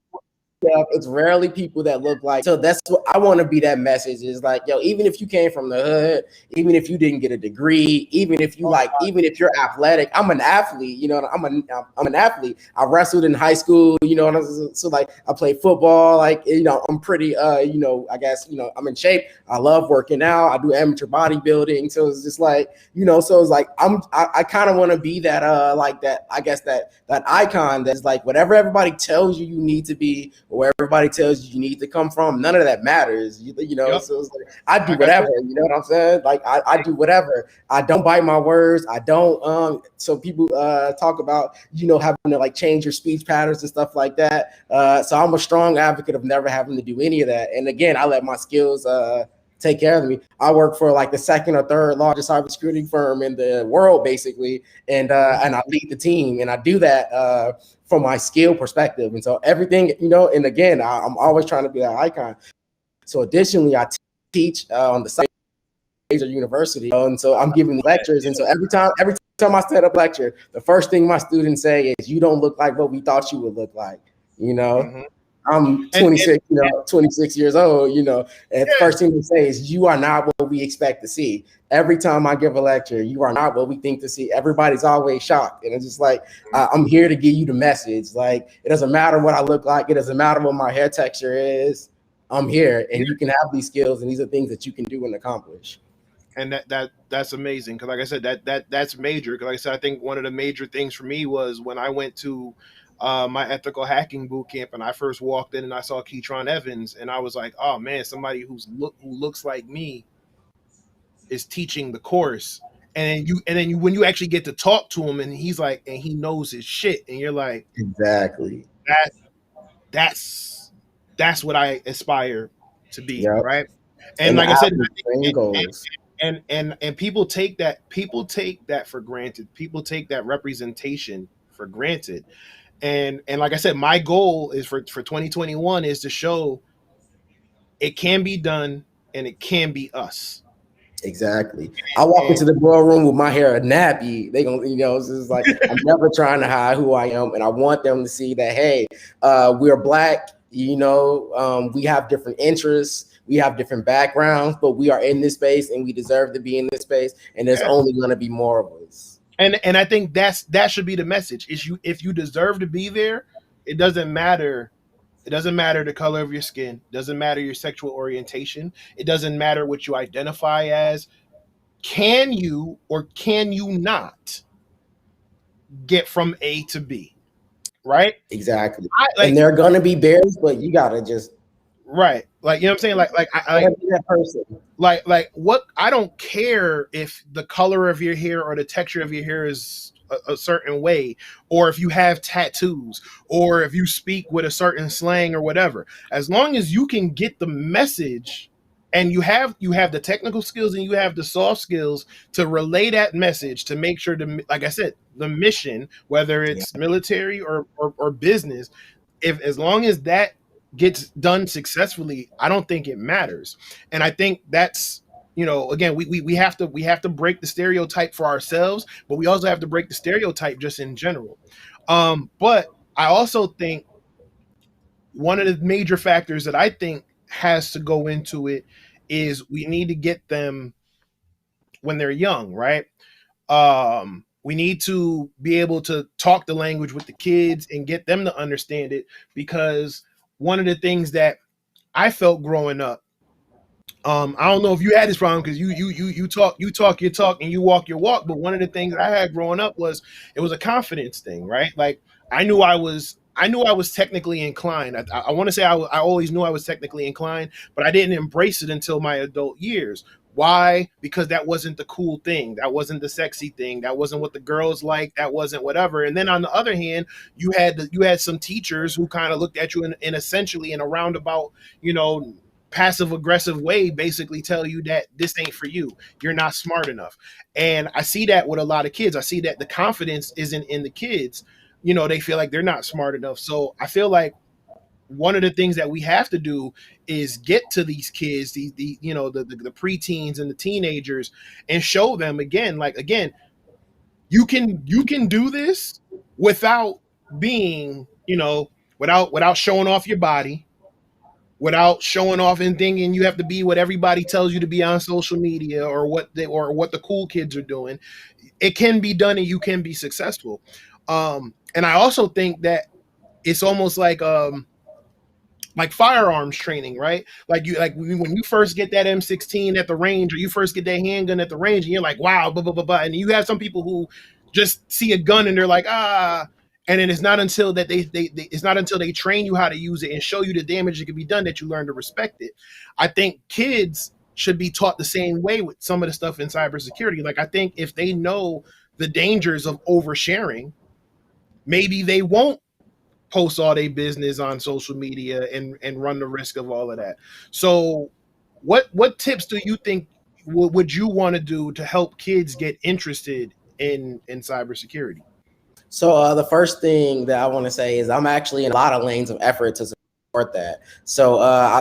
it's rarely people that look like. So that's what I want to be. That message is like, yo, even if you came from the hood, even if you didn't get a degree, even if you even if you're athletic, I'm an athlete. You know, I'm an athlete. I wrestled in high school. You know, so like I played football. Like, you know, I'm pretty. You know, I guess, you know, I'm in shape. I love working out. I do amateur bodybuilding. So it's just like, you know, so it's like I kind of want to be that like that. I guess that icon that's like whatever everybody tells you need to be, where everybody tells you need to come from, none of that matters. You know, Yep. so it's like, I do whatever. You know what I'm saying? Like I do whatever. I don't bite my words. I don't. So people talk about, you know, having to like change your speech patterns and stuff like that. So I'm a strong advocate of never having to do any of that. And again, I let my skills take care of me. I work for like the second or third largest cybersecurity firm in the world, basically, and I lead the team, and I do that from my skill perspective. And so everything, you know, and again, I'm always trying to be that icon. So additionally, I teach on the site university, and so I'm giving lectures, and so every time I set up a lecture, the first thing my students say is, "You don't look like what we thought you would look like." You know. Mm-hmm. I'm 26, 26 years old, you know, and first thing to say is, you are not what we expect to see. Every time I give a lecture, you are not what we think to see. Everybody's always shocked. And it's just like, I'm here to give you the message. Like, it doesn't matter what I look like. It doesn't matter what my hair texture is. I'm here, and you can have these skills, and these are things that you can do and accomplish. And that's amazing, because like I said, that's major. Because like I said, I think one of the major things for me was when I went to my ethical hacking boot camp, and I first walked in and I saw Keytron Evans, and I was like, oh man, somebody who looks like me is teaching the course. And then when you actually get to talk to him, and he's like, and he knows his shit, and you're like, exactly, that's what I aspire to be, yep. right? And like I said, goals. And people take that for granted. People take that representation for granted. And like I said, my goal is for 2021 is to show it can be done, and it can be us. Exactly. I walk into the ballroom with my hair a nappy. They gonna, you know, it's just like, I'm never trying to hide who I am, and I want them to see that, hey, we're Black. You know, we have different interests, we have different backgrounds, but we are in this space, and we deserve to be in this space. And there's only going to be more of us. And I think that should be the message. Is if you deserve to be there, it doesn't matter. It doesn't matter the color of your skin. It doesn't matter your sexual orientation. It doesn't matter what you identify as. Can you or can you not get from A to B? Right? Exactly. And they're gonna be bears, but you gotta just right. Like, you know what I'm saying? Like I be that person. Like what? I don't care if the color of your hair or the texture of your hair is a certain way, or if you have tattoos, or if you speak with a certain slang or whatever. As long as you can get the message, and you have the technical skills and you have the soft skills to relay that message, to make sure to, like I said, the mission, whether it's military or business, as long as that gets done successfully, I don't think it matters. And I think that's, you know, again, we have to break the stereotype for ourselves, but we also have to break the stereotype just in general. But I also think one of the major factors that I think has to go into it is we need to get them when they're young, right? We need to be able to talk the language with the kids and get them to understand it, because one of the things that I felt growing up, I don't know if you had this problem, because you talk your talk and you walk your walk, but one of the things I had growing up was, it was a confidence thing, right? Like, I knew I was I knew I was technically inclined. I want to say I always knew I was technically inclined, but I didn't embrace it until my adult years. Why? Because that wasn't the cool thing. That wasn't the sexy thing. That wasn't what the girls like. That wasn't whatever. And then on the other hand, you had some teachers who kind of looked at you in essentially in a roundabout, you know, passive aggressive way, basically tell you that this ain't for you. You're not smart enough. And I see that with a lot of kids. I see that the confidence isn't in the kids. You know, they feel like they're not smart enough. So I feel like one of the things that we have to do is get to these kids, the you know, the preteens and the teenagers, and show them again, like, again, you can do this without being, you know, without showing off your body, without showing off and thinking you have to be what everybody tells you to be on social media, or what the cool kids are doing. It can be done and you can be successful. And I also think that it's almost like firearms training, right? Like when you first get that M16 at the range, or you first get that handgun at the range, and you're like, wow, blah blah blah blah. And you have some people who just see a gun and they're like, ah. And then it's not until that it's not until they train you how to use it and show you the damage that can be done that you learn to respect it. I think kids should be taught the same way with some of the stuff in cybersecurity. Like, I think if they know the dangers of oversharing, maybe they won't post all their business on social media and run the risk of all of that. So what tips do you think would you want to do to help kids get interested in cybersecurity? So the first thing that I want to say is I'm actually in a lot of lanes of effort to support that. So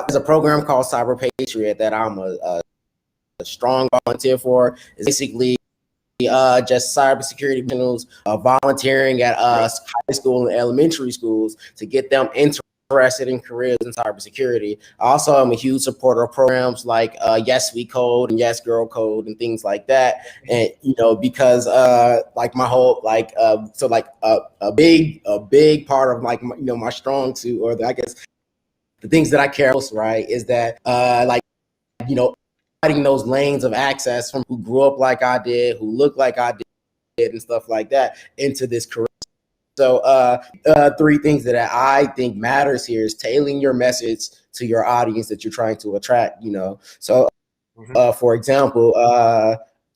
there's a program called Cyber Patriot that I'm a strong volunteer for. It's basically just cybersecurity professionals volunteering at high school and elementary schools to get them interested in careers in cybersecurity. I also am a huge supporter of programs like Yes We Code and Yes Girl Code and things like that. And you know, because like my whole a big part of like my strong suit, or I guess the things that I care most, right, is that those lanes of access from who grew up like I did, who look like I did, and stuff like that into this career. So three things that I think matters here is tailoring your message to your audience that you're trying to attract. So for example,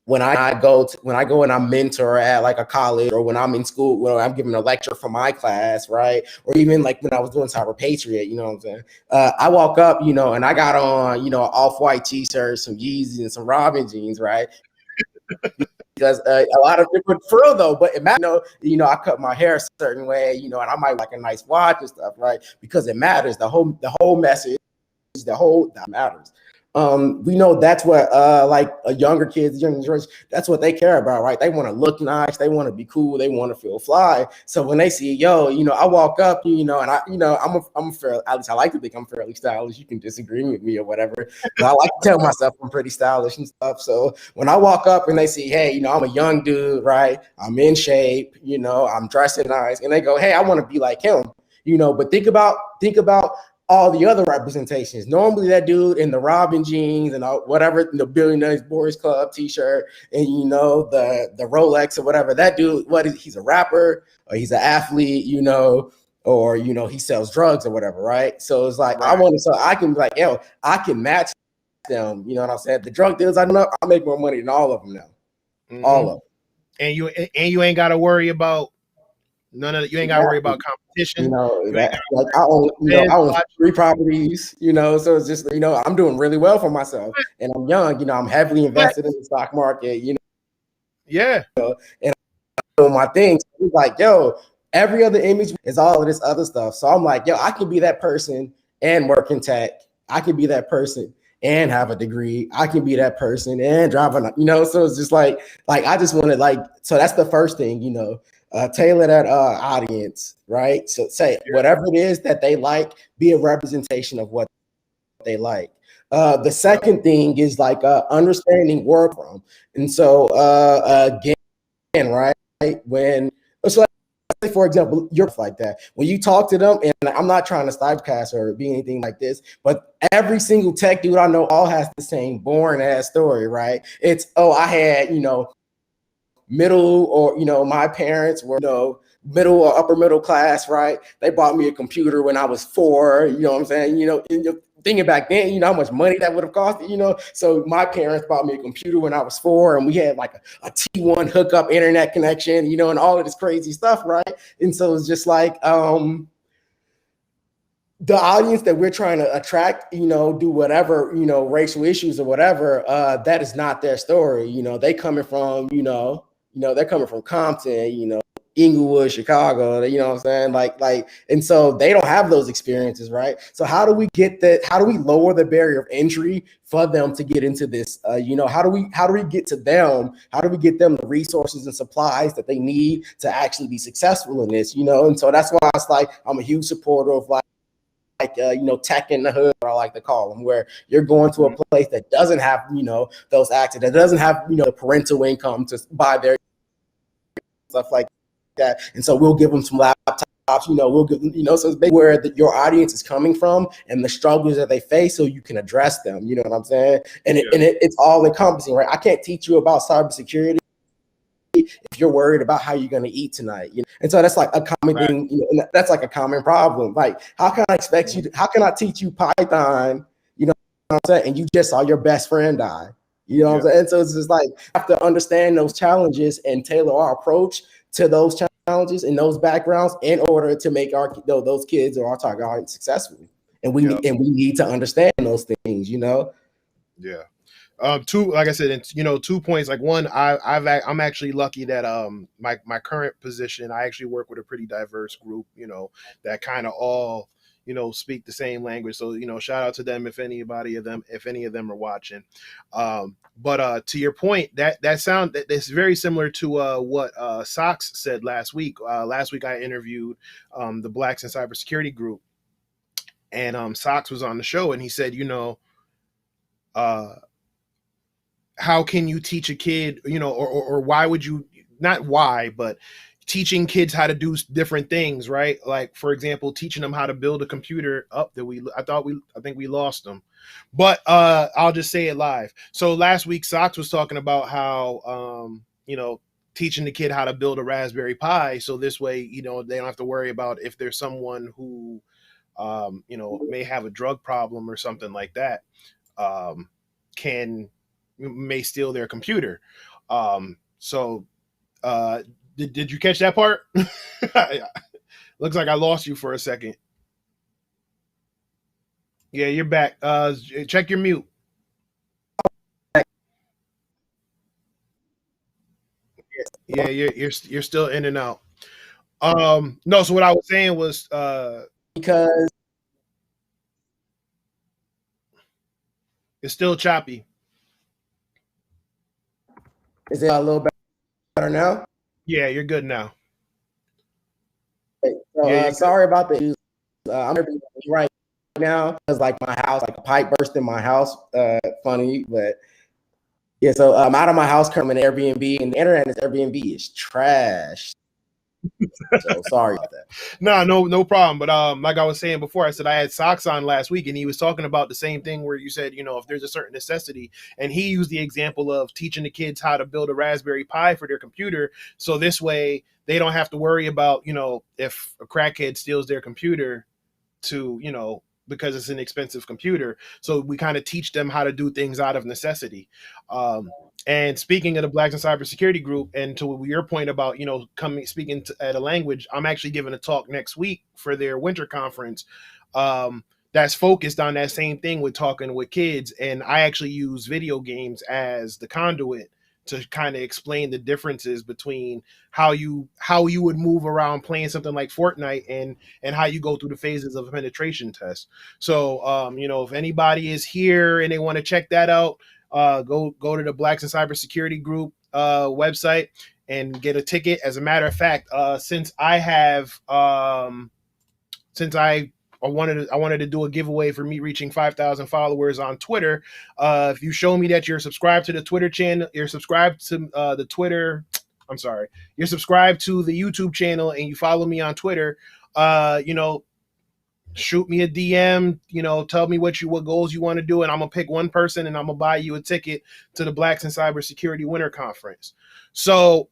when I go and I mentor at like a college, or when I'm in school, when I'm giving a lecture for my class, right? Or even like when I was doing Cyber Patriot, you know what I'm saying? I walk up, and I got on, an off-white t-shirt, some Yeezys and some Robin jeans, right? Because a lot of people for real though, but it matters, I cut my hair a certain way, and I might like a nice watch and stuff, right? Because it matters. The whole message, that matters. We know that's what like younger kids, younger generation, that's what they care about, right? They want to look nice, they want to be cool, they want to feel fly. So when they see, I walk up, and I'm fairly, at least I like to think I'm fairly stylish. You can disagree with me or whatever, but I like to tell myself I'm pretty stylish and stuff. So when I walk up and they see, hey, I'm a young dude, right? I'm in shape, I'm dressing nice, and they go, hey, I want to be like him, but think about all the other representations. Normally that dude in the Robin jeans and whatever, the Billionaires Boys Club t-shirt, and the Rolex or whatever, that dude, he's a rapper, or he's an athlete, or he sells drugs or whatever, right? So it's like, right. So I can be like, I can match them, you know what I'm saying? The drug dealers, I make more money than all of them now. Mm-hmm. All of them. And you ain't gotta worry about none of that. You ain't got to worry about competition. I own 3 properties, so it's just, I'm doing really well for myself, and I'm young, I'm heavily invested in the stock market, Yeah. And I'm doing my things. So it's like, every other image is all of this other stuff. So I'm like, I can be that person and work in tech. I can be that person and have a degree. I can be that person and drive so it's just like I just want to so that's the first thing, tailor that audience, right? So say whatever it is that they like, be a representation of what they like. The second thing is understanding where from. And so again, right, when so like, for example, you're like that, when you talk to them, and I'm not trying to typecast or be anything like this, but every single tech dude I know all has the same boring ass story, right? It's, I had, middle, or my parents were middle or upper middle class, right? They bought me a computer when I was 4, you know what I'm saying? Thinking back then, how much money that would have cost, So my parents bought me a computer when I was 4, and we had like a T1 hookup internet connection, and all of this crazy stuff, right? And so it's just like, the audience that we're trying to attract, do whatever, racial issues or whatever, that is not their story. They coming from, they're coming from Compton, Inglewood, Chicago, you know what I'm saying? And so they don't have those experiences, right? So how do we get that? How do we lower the barrier of entry for them to get into this? How do we get to them? How do we get them the resources and supplies that they need to actually be successful in this? And so that's why it's like, I'm a huge supporter of tech in the hood, or I like to call them, where you're going to a place that doesn't have, those access, that doesn't have, the parental income to buy their stuff like that. And so we'll give them some laptops, we'll give them, so it's where your audience is coming from and the struggles that they face, so you can address them. You know what I'm saying? And it's all encompassing, right? I can't teach you about cybersecurity if you're worried about how you're going to eat tonight, And so that's like a common thing, and that's like a common problem. Like, how can I expect you to, how can I teach you Python, what I'm saying, and you just saw your best friend die, what I'm saying? So it's just like, have to understand those challenges and tailor our approach to those challenges and those backgrounds in order to make those kids or our target audience successful. And we need to understand those things, Yeah. Two, like I said, 2 points. Like, one, I'm actually lucky that my current position, I actually work with a pretty diverse group, that kind of all speak the same language. So shout out to them if any of them are watching. But to your point, that's very similar to what Socks said last week. Last week I interviewed the Blacks in Cybersecurity group, and Socks was on the show, and he said, how can you teach a kid, or why would you, not why, but teaching kids how to do different things, right? Like, for example, teaching them how to build a computer I think we lost them, but I'll just say it live. So last week, Socks was talking about how, teaching the kid how to build a Raspberry Pi. So this way, they don't have to worry about if there's someone who, may have a drug problem or something like that, may steal their computer. So did you catch that part? Looks like I lost you for a second. Yeah, you're back. Check your mute. Yeah, you're still in and out. No, so what I was saying was because it's still choppy. Is it a little better now? Yeah, you're good now. So, sorry about the I'm right now because like my house, like a pipe burst in my house. Funny, but yeah. So I'm out of my house, coming to Airbnb, and the internet is Airbnb is trash. So sorry about that. No problem. But like I was saying before, I said I had Socks on last week, and he was talking about the same thing where you said, if there's a certain necessity, and he used the example of teaching the kids how to build a Raspberry Pi for their computer, so this way they don't have to worry about, if a crackhead steals their computer to, because it's an expensive computer. So we kind of teach them how to do things out of necessity. And speaking of the Blacks in Cybersecurity group, and to your point about, speaking at a language, I'm actually giving a talk next week for their winter conference that's focused on that same thing with talking with kids. And I actually use video games as the conduit to kind of explain the differences between how you would move around playing something like Fortnite and how you go through the phases of a penetration test. So, if anybody is here and they want to check that out, go to the Blacks in Cybersecurity group website and get a ticket. As a matter of fact, since I wanted to do a giveaway for me reaching 5,000 followers on Twitter. If you show me that you're subscribed to the Twitter channel, you're subscribed to you're subscribed to the YouTube channel and you follow me on Twitter, shoot me a DM, tell me what goals you want to do, and I'm gonna pick one person and I'm gonna buy you a ticket to the Blacks in Cybersecurity Winter Conference. So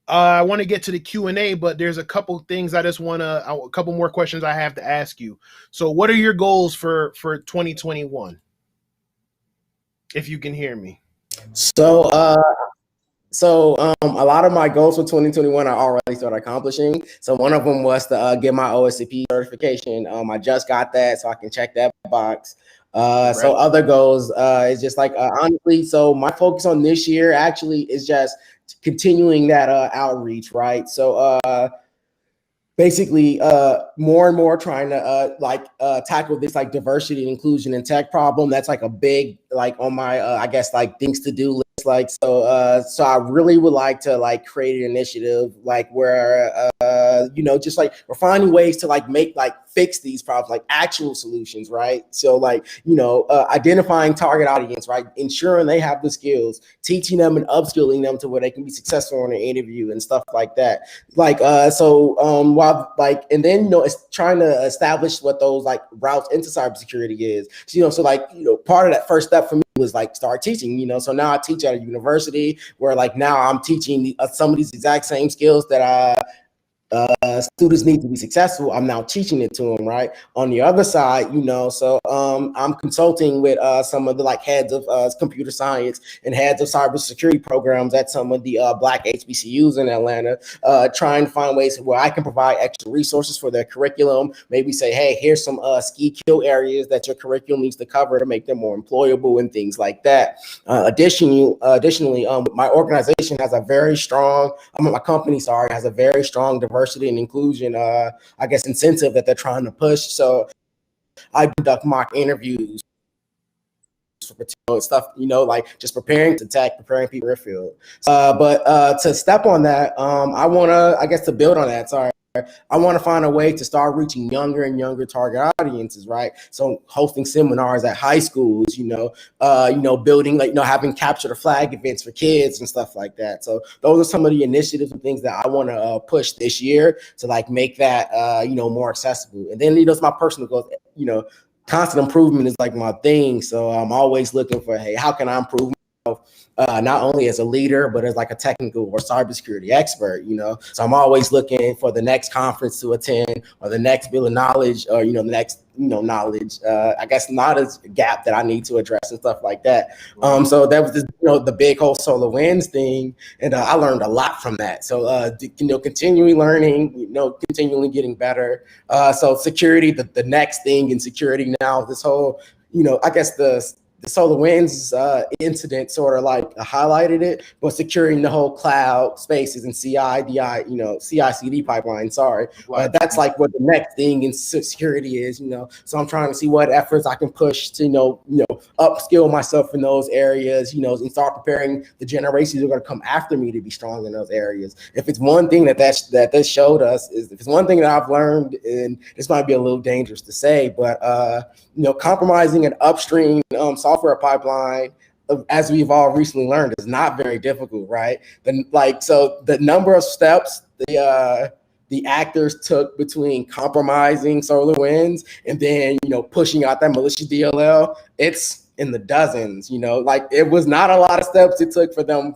I want to get to the Q&A, but there's a couple things I just want to, a couple more questions I have to ask you. So what are your goals for 2021? If you can hear me. So, a lot of my goals for 2021 I already started accomplishing. So one of them was to get my OSCP certification. I just got that, so I can check that box. So other goals is just like honestly. So my focus on this year actually is just continuing that outreach, right? So basically more and more trying to tackle this like diversity and inclusion in tech problem. That's like a big like on my I guess like things to do list. Like so I really would like to like create an initiative like where just like we're finding ways to like make like fix these problems, like actual solutions, right? So like identifying target audience, right? Ensuring they have the skills, teaching them and upskilling them to where they can be successful in an interview and stuff like that. Like while like and then it's trying to establish what those like routes into cybersecurity is. So like part of that first step for me was like start teaching. So now I teach at a university where like now I'm teaching some of these exact same skills that students need to be successful. I'm now teaching it to them, right? On the other side, I'm consulting with some of the like heads of computer science and heads of cybersecurity programs at some of the Black HBCUs in Atlanta, trying to find ways where I can provide extra resources for their curriculum. Maybe say, hey, here's some ski kill areas that your curriculum needs to cover to make them more employable and things like that. Additionally, my organization has a very strong, my company, has a very strong diversity and inclusion, I guess, incentive that they're trying to push. So I conduct mock interviews for stuff, like just preparing to tech, preparing people in the field. But to step on that, I want to, I guess, to build on that. Sorry. I want to find a way to start reaching younger and younger target audiences, right? So hosting seminars at high schools, building like, having capture the flag events for kids and stuff like that. So those are some of the initiatives and things that I want to push this year to like make that, more accessible. And then, it's my personal goals, constant improvement is like my thing. So I'm always looking for, hey, how can I improve myself? Not only as a leader, but as like a technical or cybersecurity expert, So I'm always looking for the next conference to attend or the next bill of knowledge or, the next, knowledge, I guess knowledge gap that I need to address and stuff like that. So that was just, the big whole SolarWinds thing. And I learned a lot from that. So, continually learning, continually getting better. So security, the next thing in security now, this whole, I guess the SolarWinds incident sort of like highlighted it, but securing the whole cloud spaces and CI/CD pipeline. Sorry, that's like what the next thing in security is. So I'm trying to see what efforts I can push to upskill myself in those areas. And start preparing the generations who are going to come after me to be strong in those areas. If it's one thing that this showed us is, if it's one thing that I've learned, and this might be a little dangerous to say, but compromising an upstream software pipeline, as we've all recently learned, is not very difficult, right? So the number of steps the actors took between compromising SolarWinds and then pushing out that malicious DLL, it's in the dozens. Like it was not a lot of steps it took for them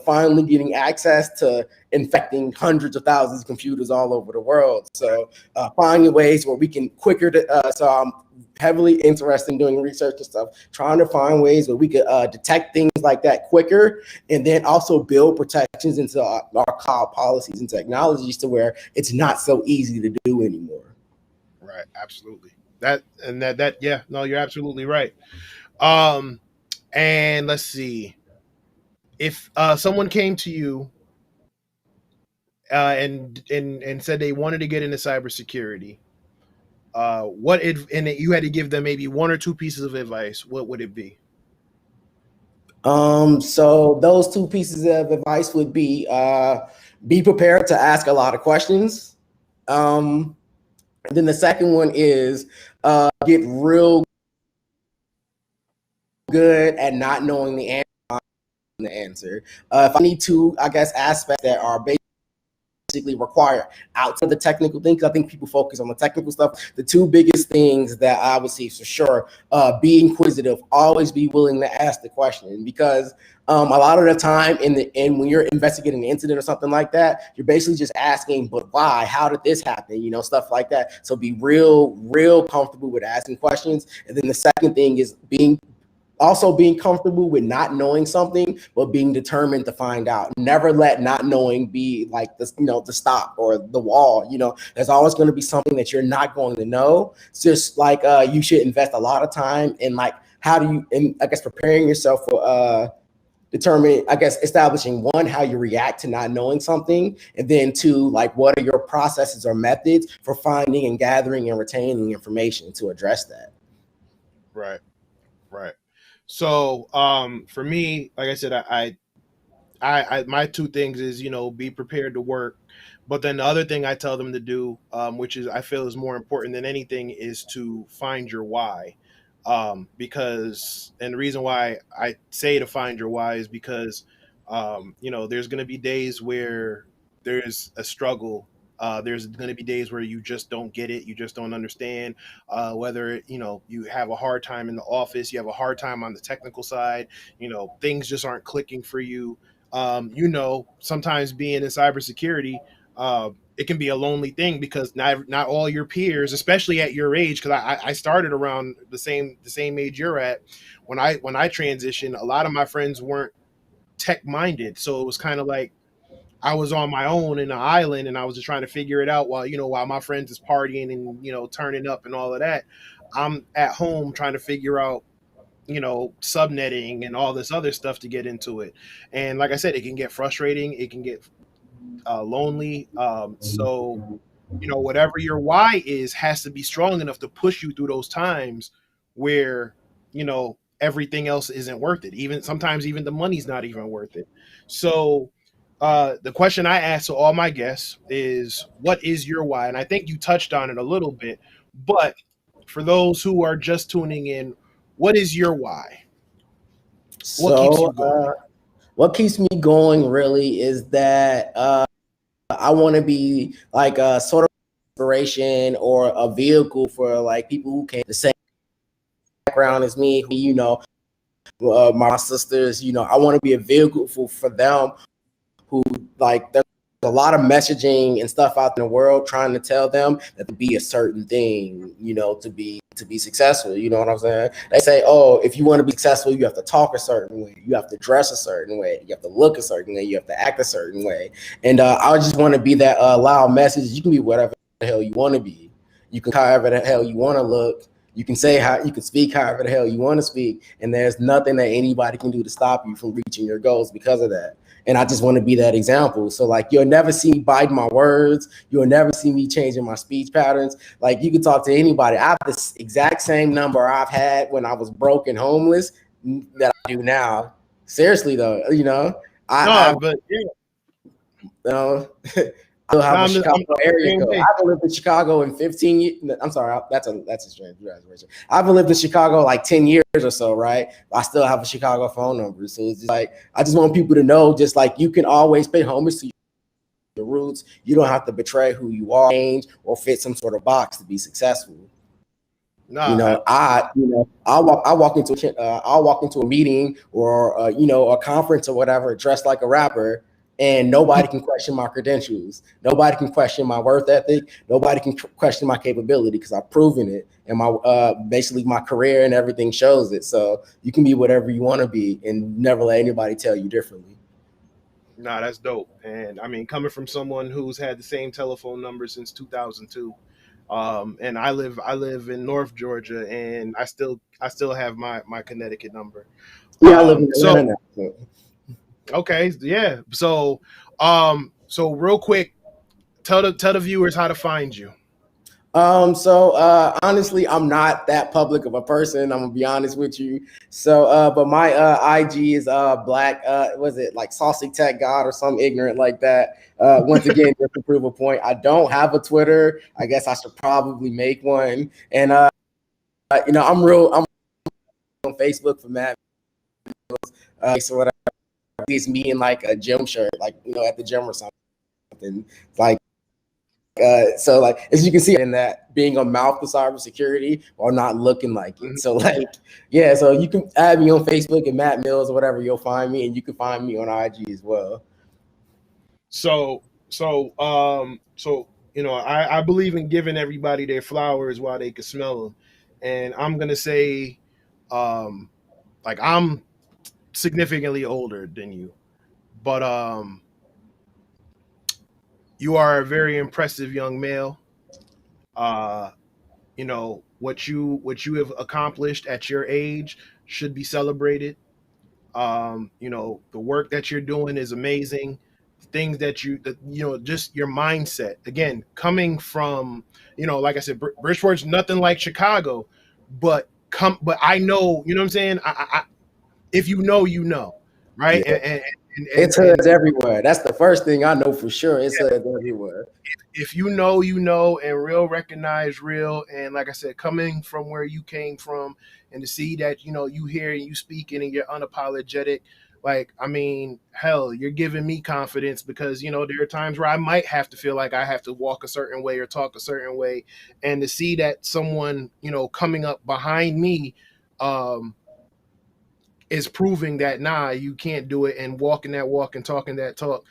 finally getting access to infecting hundreds of thousands of computers all over the world. So finding ways where we can quicker so I'm heavily interested in doing research and stuff, trying to find ways where we could detect things like that quicker, and then also build protections into our cloud policies and technologies to where it's not so easy to do anymore. Right, absolutely. Yeah, no, you're absolutely right. And let's see. If someone came to you and said they wanted to get into cybersecurity, and you had to give them maybe one or two pieces of advice, what would it be? So those two pieces of advice would be prepared to ask a lot of questions. And then the second one is get real good at not knowing the answer. If I need to, I guess, aspects that are basically require outside of the technical things. I think people focus on the technical stuff. The two biggest things that I would see for sure, be inquisitive, always be willing to ask the question, because a lot of the time when you're investigating an incident or something like that, you're basically just asking, but why? How did this happen? Stuff like that. So be real comfortable with asking questions. And then the second thing is being comfortable with not knowing something, but being determined to find out. Never let not knowing be like this, the stop or the wall. There's always going to be something that you're not going to know. It's just like you should invest a lot of time in preparing yourself for establishing one, how you react to not knowing something, and then two, like what are your processes or methods for finding and gathering and retaining information to address that. Right. So for me, like I said, I my two things is, be prepared to work. But then the other thing I tell them to do, which is I feel is more important than anything, is to find your why. Because, and the reason why I say to find your why is because, there's going to be days where there's a struggle. There's going to be days where you just don't get it. You just don't understand, whether, you have a hard time in the office, you have a hard time on the technical side, things just aren't clicking for you. Sometimes being in cybersecurity, it can be a lonely thing because not all your peers, especially at your age, because I started around the same age you're at. When I transitioned, a lot of my friends weren't tech minded, so it was kind of like I was on my own in an island, and I was just trying to figure it out while my friends is partying and turning up and all of that. I'm at home trying to figure out subnetting and all this other stuff to get into it. And like I said, it can get frustrating. It can get lonely. So whatever your why is has to be strong enough to push you through those times where everything else isn't worth it. Even sometimes even the money's not even worth it. So the question I ask to all my guests is, what is your why? And I think you touched on it a little bit, but for those who are just tuning in, what is your why? What keeps you going? What keeps me going really is that I want to be like a sort of inspiration or a vehicle for like people who came the same background as me, who, my sisters, I want to be a vehicle for them who, like, there's a lot of messaging and stuff out in the world trying to tell them that to be a certain thing, to be successful. You know what I'm saying? They say, oh, if you want to be successful, you have to talk a certain way, you have to dress a certain way, you have to look a certain way, you have to act a certain way. And I just want to be that loud message. You can be whatever the hell you want to be. You can however the hell you want to look. You can speak however the hell you want to speak. And there's nothing that anybody can do to stop you from reaching your goals because of that. And I just want to be that example. So like, you'll never see me biting my words. You'll never see me changing my speech patterns. Like, you can talk to anybody. I have this exact same number I've had when I was broke and homeless that I do now. Seriously though, I still have a Chicago area code. I haven't lived in Chicago in 15 years. I'm sorry, that's a strange reservation. I haven't lived in Chicago like 10 years or so, right? I still have a Chicago phone number. So it's just like, I just want people to know, just like, you can always pay homage to your roots. You don't have to betray who you are, change, or fit some sort of box to be successful. I'll walk into a meeting or a conference or whatever, dressed like a rapper, and nobody can question my credentials. Nobody can question my worth ethic. Nobody can question my capability because I've proven it, and my basically my career and everything shows it. So you can be whatever you want to be, and never let anybody tell you differently. Nah, that's dope. And I mean, coming from someone who's had the same telephone number since 2002, and I live in North Georgia, and I still have my Connecticut number. Yeah, I live in Atlanta now. Okay, yeah. So real quick, tell the viewers how to find you. Honestly, I'm not that public of a person. I'm gonna be honest with you. So, but my IG is black. Was it like Saucy Tech God or something ignorant like that? Once again, just to prove a point, I don't have a Twitter. I guess I should probably make one. And I'm on Facebook for Matt. So whatever. It's me in like a gym shirt, like at the gym or something. something. Like, so like, as you can see in that, being a mouth of cybersecurity or not looking like it. So like, yeah, so you can add me on Facebook and Matt Mills or whatever, you'll find me, and you can find me on IG as well. So you know, I believe in giving everybody their flowers while they can smell them, and I'm gonna say, like I'm significantly older than you, but you are a very impressive young male. Uh, you know what you have accomplished at your age should be celebrated. You know, the work that you're doing is amazing. Things that you know, just your mindset. Again, coming from, you know, like I said, Bridgeport's nothing like Chicago, but but I know, you know what I'm saying. If you know, you know, right? Yeah. And It's hoods everywhere. That's the first thing I know for sure. It's yeah, hoods everywhere. if you know, you know, and real recognize real. And like I said, coming from where you came from, and to see that, you know, you hear and you speaking and you're unapologetic. Like, I mean, hell, you're giving me confidence, because, you know, there are times where I might have to feel like I have to walk a certain way or talk a certain way. And to see that someone, you know, coming up behind me, um, is proving that, nah, you can't do it, and walking that walk and talking that talk.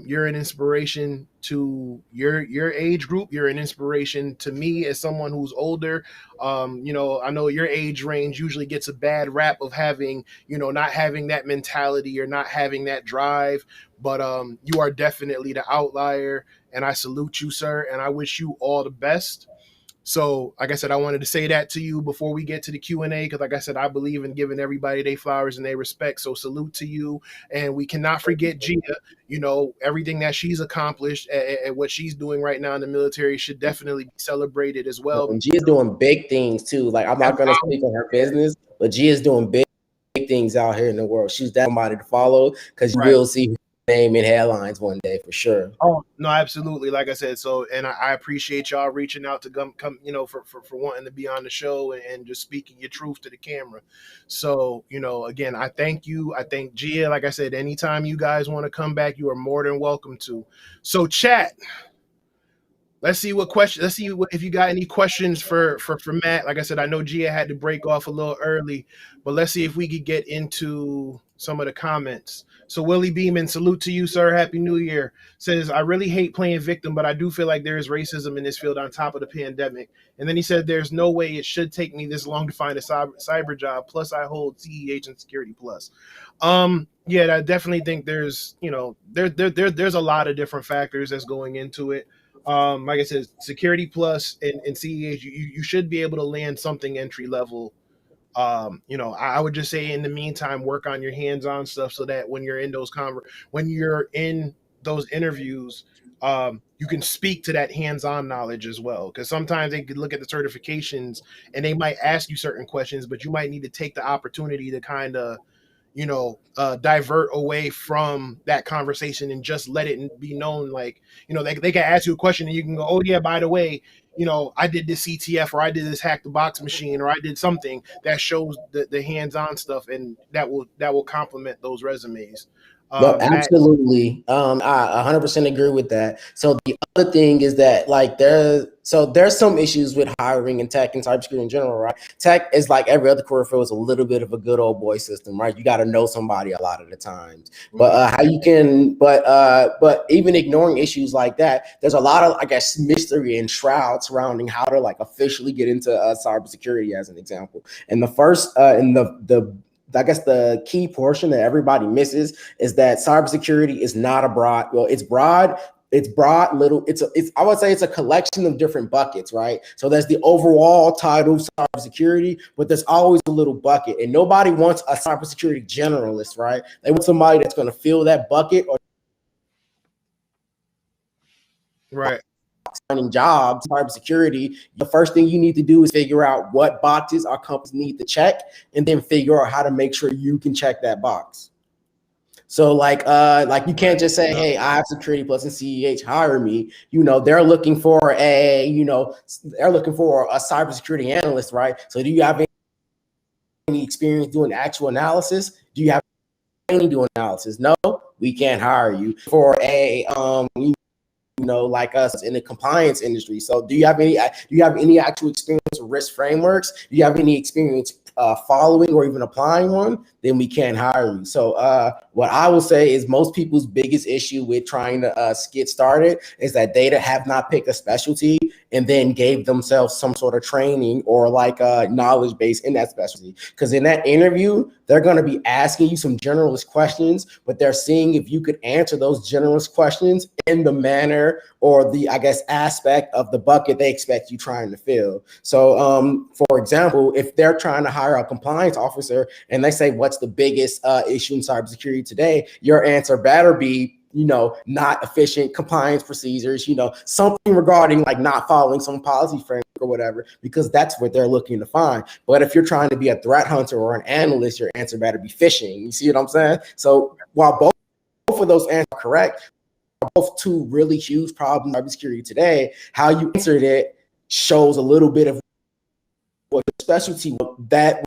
You're an inspiration to your age group. You're an inspiration to me as someone who's older. You know, I know your age range usually gets a bad rap of having, you know, not having that mentality or not having that drive, but you are definitely the outlier, and I salute you, sir, and I wish you all the best. So, like I said, I wanted to say that to you before we get to the Q&A, because, like I said, I believe in giving everybody their flowers and their respect. So, salute to you, and we cannot forget Gia. You know, everything that she's accomplished and what she's doing right now in the military should definitely be celebrated as well. And Gia's doing big things too. Like, I'm not gonna speak on her business, but Gia's doing big things out here in the world. She's that somebody to follow, because you Right. will see her name in headlines one day for sure. Oh no, absolutely. Like I said, so, and I appreciate y'all reaching out to come, you know, for wanting to be on the show and just speaking your truth to the camera. So, you know, again, I thank you. I thank Gia. Like I said, anytime you guys want to come back, you are more than welcome to. So, chat. Let's see what question. Let's see if you got any questions for Matt. Like I said, I know Gia had to break off a little early, but let's see if we could get into some of the comments. So Willie Beeman, salute to you, sir. Happy New Year. Says, I really hate playing victim, but I do feel like there is racism in this field on top of the pandemic. And then he said, there's no way it should take me this long to find a cyber job. Plus, I hold CEH and Security Plus. Yeah, I definitely think there's, you know, there's a lot of different factors that's going into it. Like I said, Security Plus and CEH, you should be able to land something entry level. You know, I would just say in the meantime, work on your hands-on stuff so that when you're in when you're in those interviews, you can speak to that hands-on knowledge as well. Because sometimes they could look at the certifications and they might ask you certain questions, but you might need to take the opportunity to kind of, you know, divert away from that conversation and just let it be known. Like, you know, they can ask you a question and you can go, oh yeah, by the way, you know, I did this CTF, or I did this hack the box machine, or I did something that shows the hands-on stuff, and that will complement those resumes. No, Matt. absolutely. I 100% agree with that. So the other thing is that, like, there's some issues with hiring in tech and cybersecurity in general, right? Tech is like every other career field, is a little bit of a good old boy system, right? You got to know somebody a lot of the times. But how you can, but even ignoring issues like that, there's a lot of, I guess, mystery and shroud surrounding how to like officially get into cybersecurity, as an example. And the first, and the I guess the key portion that everybody misses is that cybersecurity is not a broad. Well, it's broad. It's broad. It's I would say it's a collection of different buckets, right? So there's the overall title, cybersecurity, but there's always a little bucket, and nobody wants a cybersecurity generalist, right? They want somebody that's going to fill that bucket or Right. finding jobs. Cybersecurity, the first thing you need to do is figure out what boxes our companies need to check, and then figure out how to make sure you can check that box. So like you can't just say, hey, I have Security Plus and CEH, hire me. You know, they're looking for a cybersecurity analyst, right? So do you have any experience doing actual analysis? Do you have training doing analysis? No, we can't hire you for a like us in the compliance industry. So do you have any actual experience with risk frameworks? Do you have any experience following or even applying one? Then we can't hire you. So what I will say is most people's biggest issue with trying to get started is that they have not picked a specialty and then gave themselves some sort of training or like knowledge base in that specialty. Because in that interview, they're going to be asking you some generalist questions, but they're seeing if you could answer those generalist questions in the manner or the, I guess, aspect of the bucket they expect you trying to fill. So for example, if they're trying to hire a compliance officer and they say, what's the biggest issue in cybersecurity today? Your answer better be, not efficient compliance procedures, something regarding like not following some policy framework or whatever, because that's what they're looking to find. But if you're trying to be a threat hunter or an analyst, your answer better be phishing. You see what I'm saying? So while both of those answers are correct, both two really huge problems in cybersecurity today, how you answered it shows a little bit of what the specialty that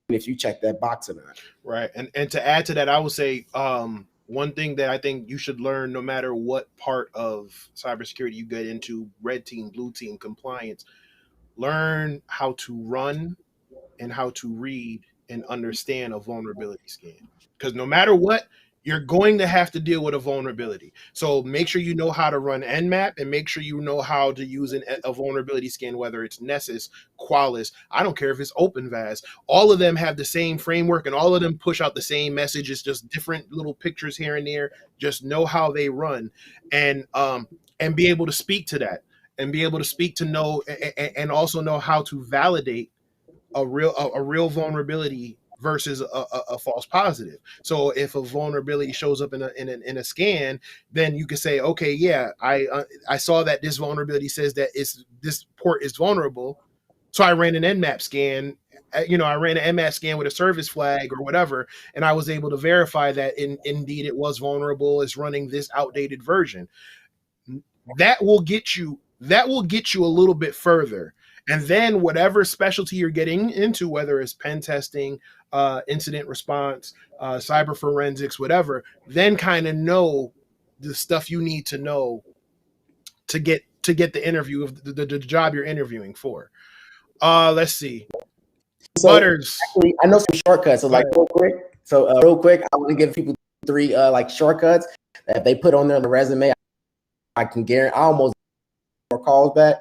if you check that box or not. Right. And to add to that, I would say one thing that I think you should learn no matter what part of cybersecurity you get into, red team, blue team, compliance, learn how to run and how to read and understand a vulnerability scan. Because no matter what, you're going to have to deal with a vulnerability. So make sure you know how to run Nmap and make sure you know how to use a vulnerability scan, whether it's Nessus, Qualys, I don't care if it's OpenVAS. All of them have the same framework and all of them push out the same message. It's just different little pictures here and there. Just know how they run and be able to speak to that and be able to speak to know and also know how to validate a real vulnerability versus a false positive. So if a vulnerability shows up in a scan, then you can say, okay, yeah, I saw that this vulnerability says that this port is vulnerable, so I ran an Nmap scan. I ran an Nmap scan with a service flag or whatever, and I was able to verify that indeed it was vulnerable. It's running this outdated version. That will get you a little bit further. And then whatever specialty you're getting into, whether it's pen testing, incident response, cyber forensics, whatever, then kind of know the stuff you need to know to get the interview of the job you're interviewing for. Let's see. So, Butters. Actually, I know some shortcuts. So, like real quick, I want to give people 3 like shortcuts that if they put on their resume, I can guarantee almost more callbacks.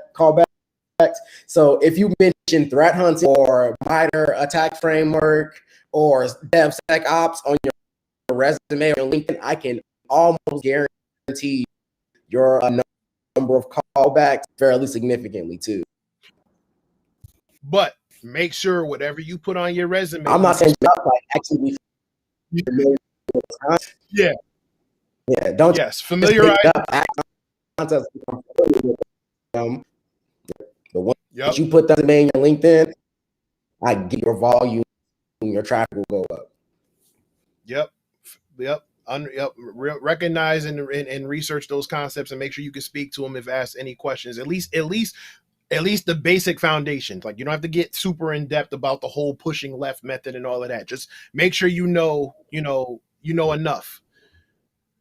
So if you mention threat hunting or MITRE attack framework or DevSecOps on your resume or LinkedIn, I can almost guarantee your number of callbacks fairly significantly too. But make sure whatever you put on your resume, I'm not saying like actually yeah, don't familiarize. But once you put that in your LinkedIn, I get your volume, your traffic will go up. Recognize and research those concepts and make sure you can speak to them if asked any questions. At least the basic foundations. Like you don't have to get super in depth about the whole pushing left method and all of that. Just make sure you know enough.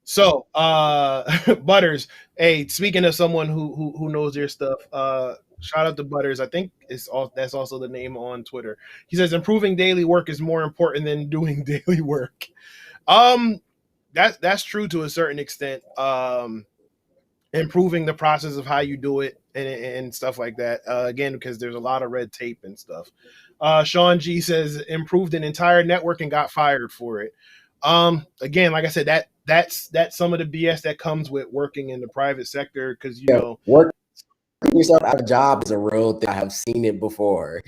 So, Butters, hey, speaking of someone who knows their stuff, shout out to Butters. I think that's also the name on Twitter. He says improving daily work is more important than doing daily work. That's true to a certain extent. Improving the process of how you do it and stuff like that. Again, because there's a lot of red tape and stuff. Sean G says improved an entire network and got fired for it. Again, like I said, that's some of the BS that comes with working in the private sector because working yourself out of a job is a real thing. I have seen it before.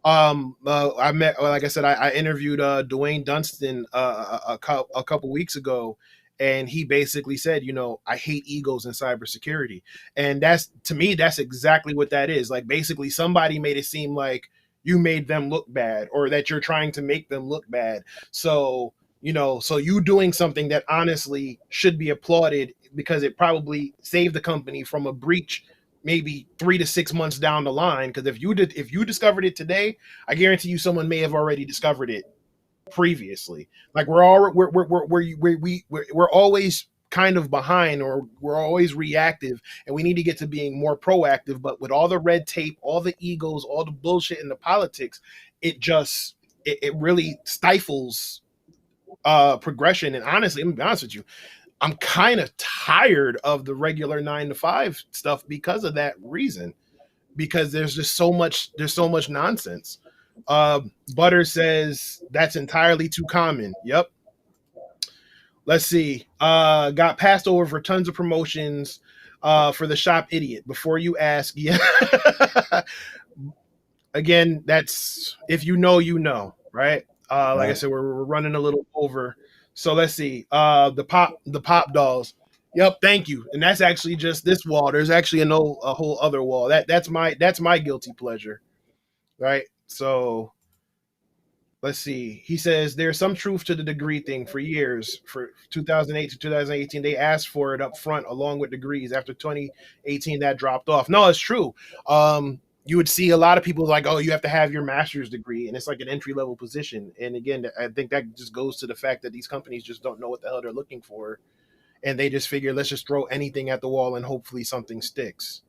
Like I said, I interviewed Dwayne Dunstan a couple weeks ago, and he basically said, I hate egos in cybersecurity, and to me that's exactly what that is. Like basically, somebody made it seem like you made them look bad, or that you're trying to make them look bad. So you doing something that honestly should be applauded because it probably saved the company from a breach maybe 3 to 6 months down the line. Because if you discovered it today, I guarantee you someone may have already discovered it previously. Like we're always kind of behind, or we're always reactive, and we need to get to being more proactive. But with all the red tape, all the egos, all the bullshit and the politics, it really stifles progression. And honestly, I'm gonna be honest with you, I'm kind of tired of the regular 9 to 5 stuff because of that reason, because there's so much nonsense. Butter says that's entirely too common. Yep. Let's see. Got passed over for tons of promotions for the shop idiot. Before you ask, yeah. Again, that's if you know, right? Like I said, we're running a little over. So let's see. The pop dolls. Yep, thank you. And that's actually just this wall. There's actually a whole other wall. That's my guilty pleasure, right? So let's see. He says there's some truth to the degree thing. For years, for 2008 to 2018, they asked for it up front along with degrees. After 2018, that dropped off. No, it's true. You would see a lot of people like, oh, you have to have your master's degree, and it's like an entry level position. And again, I think that just goes to the fact that these companies just don't know what the hell they're looking for, and they just figure, let's just throw anything at the wall and hopefully something sticks.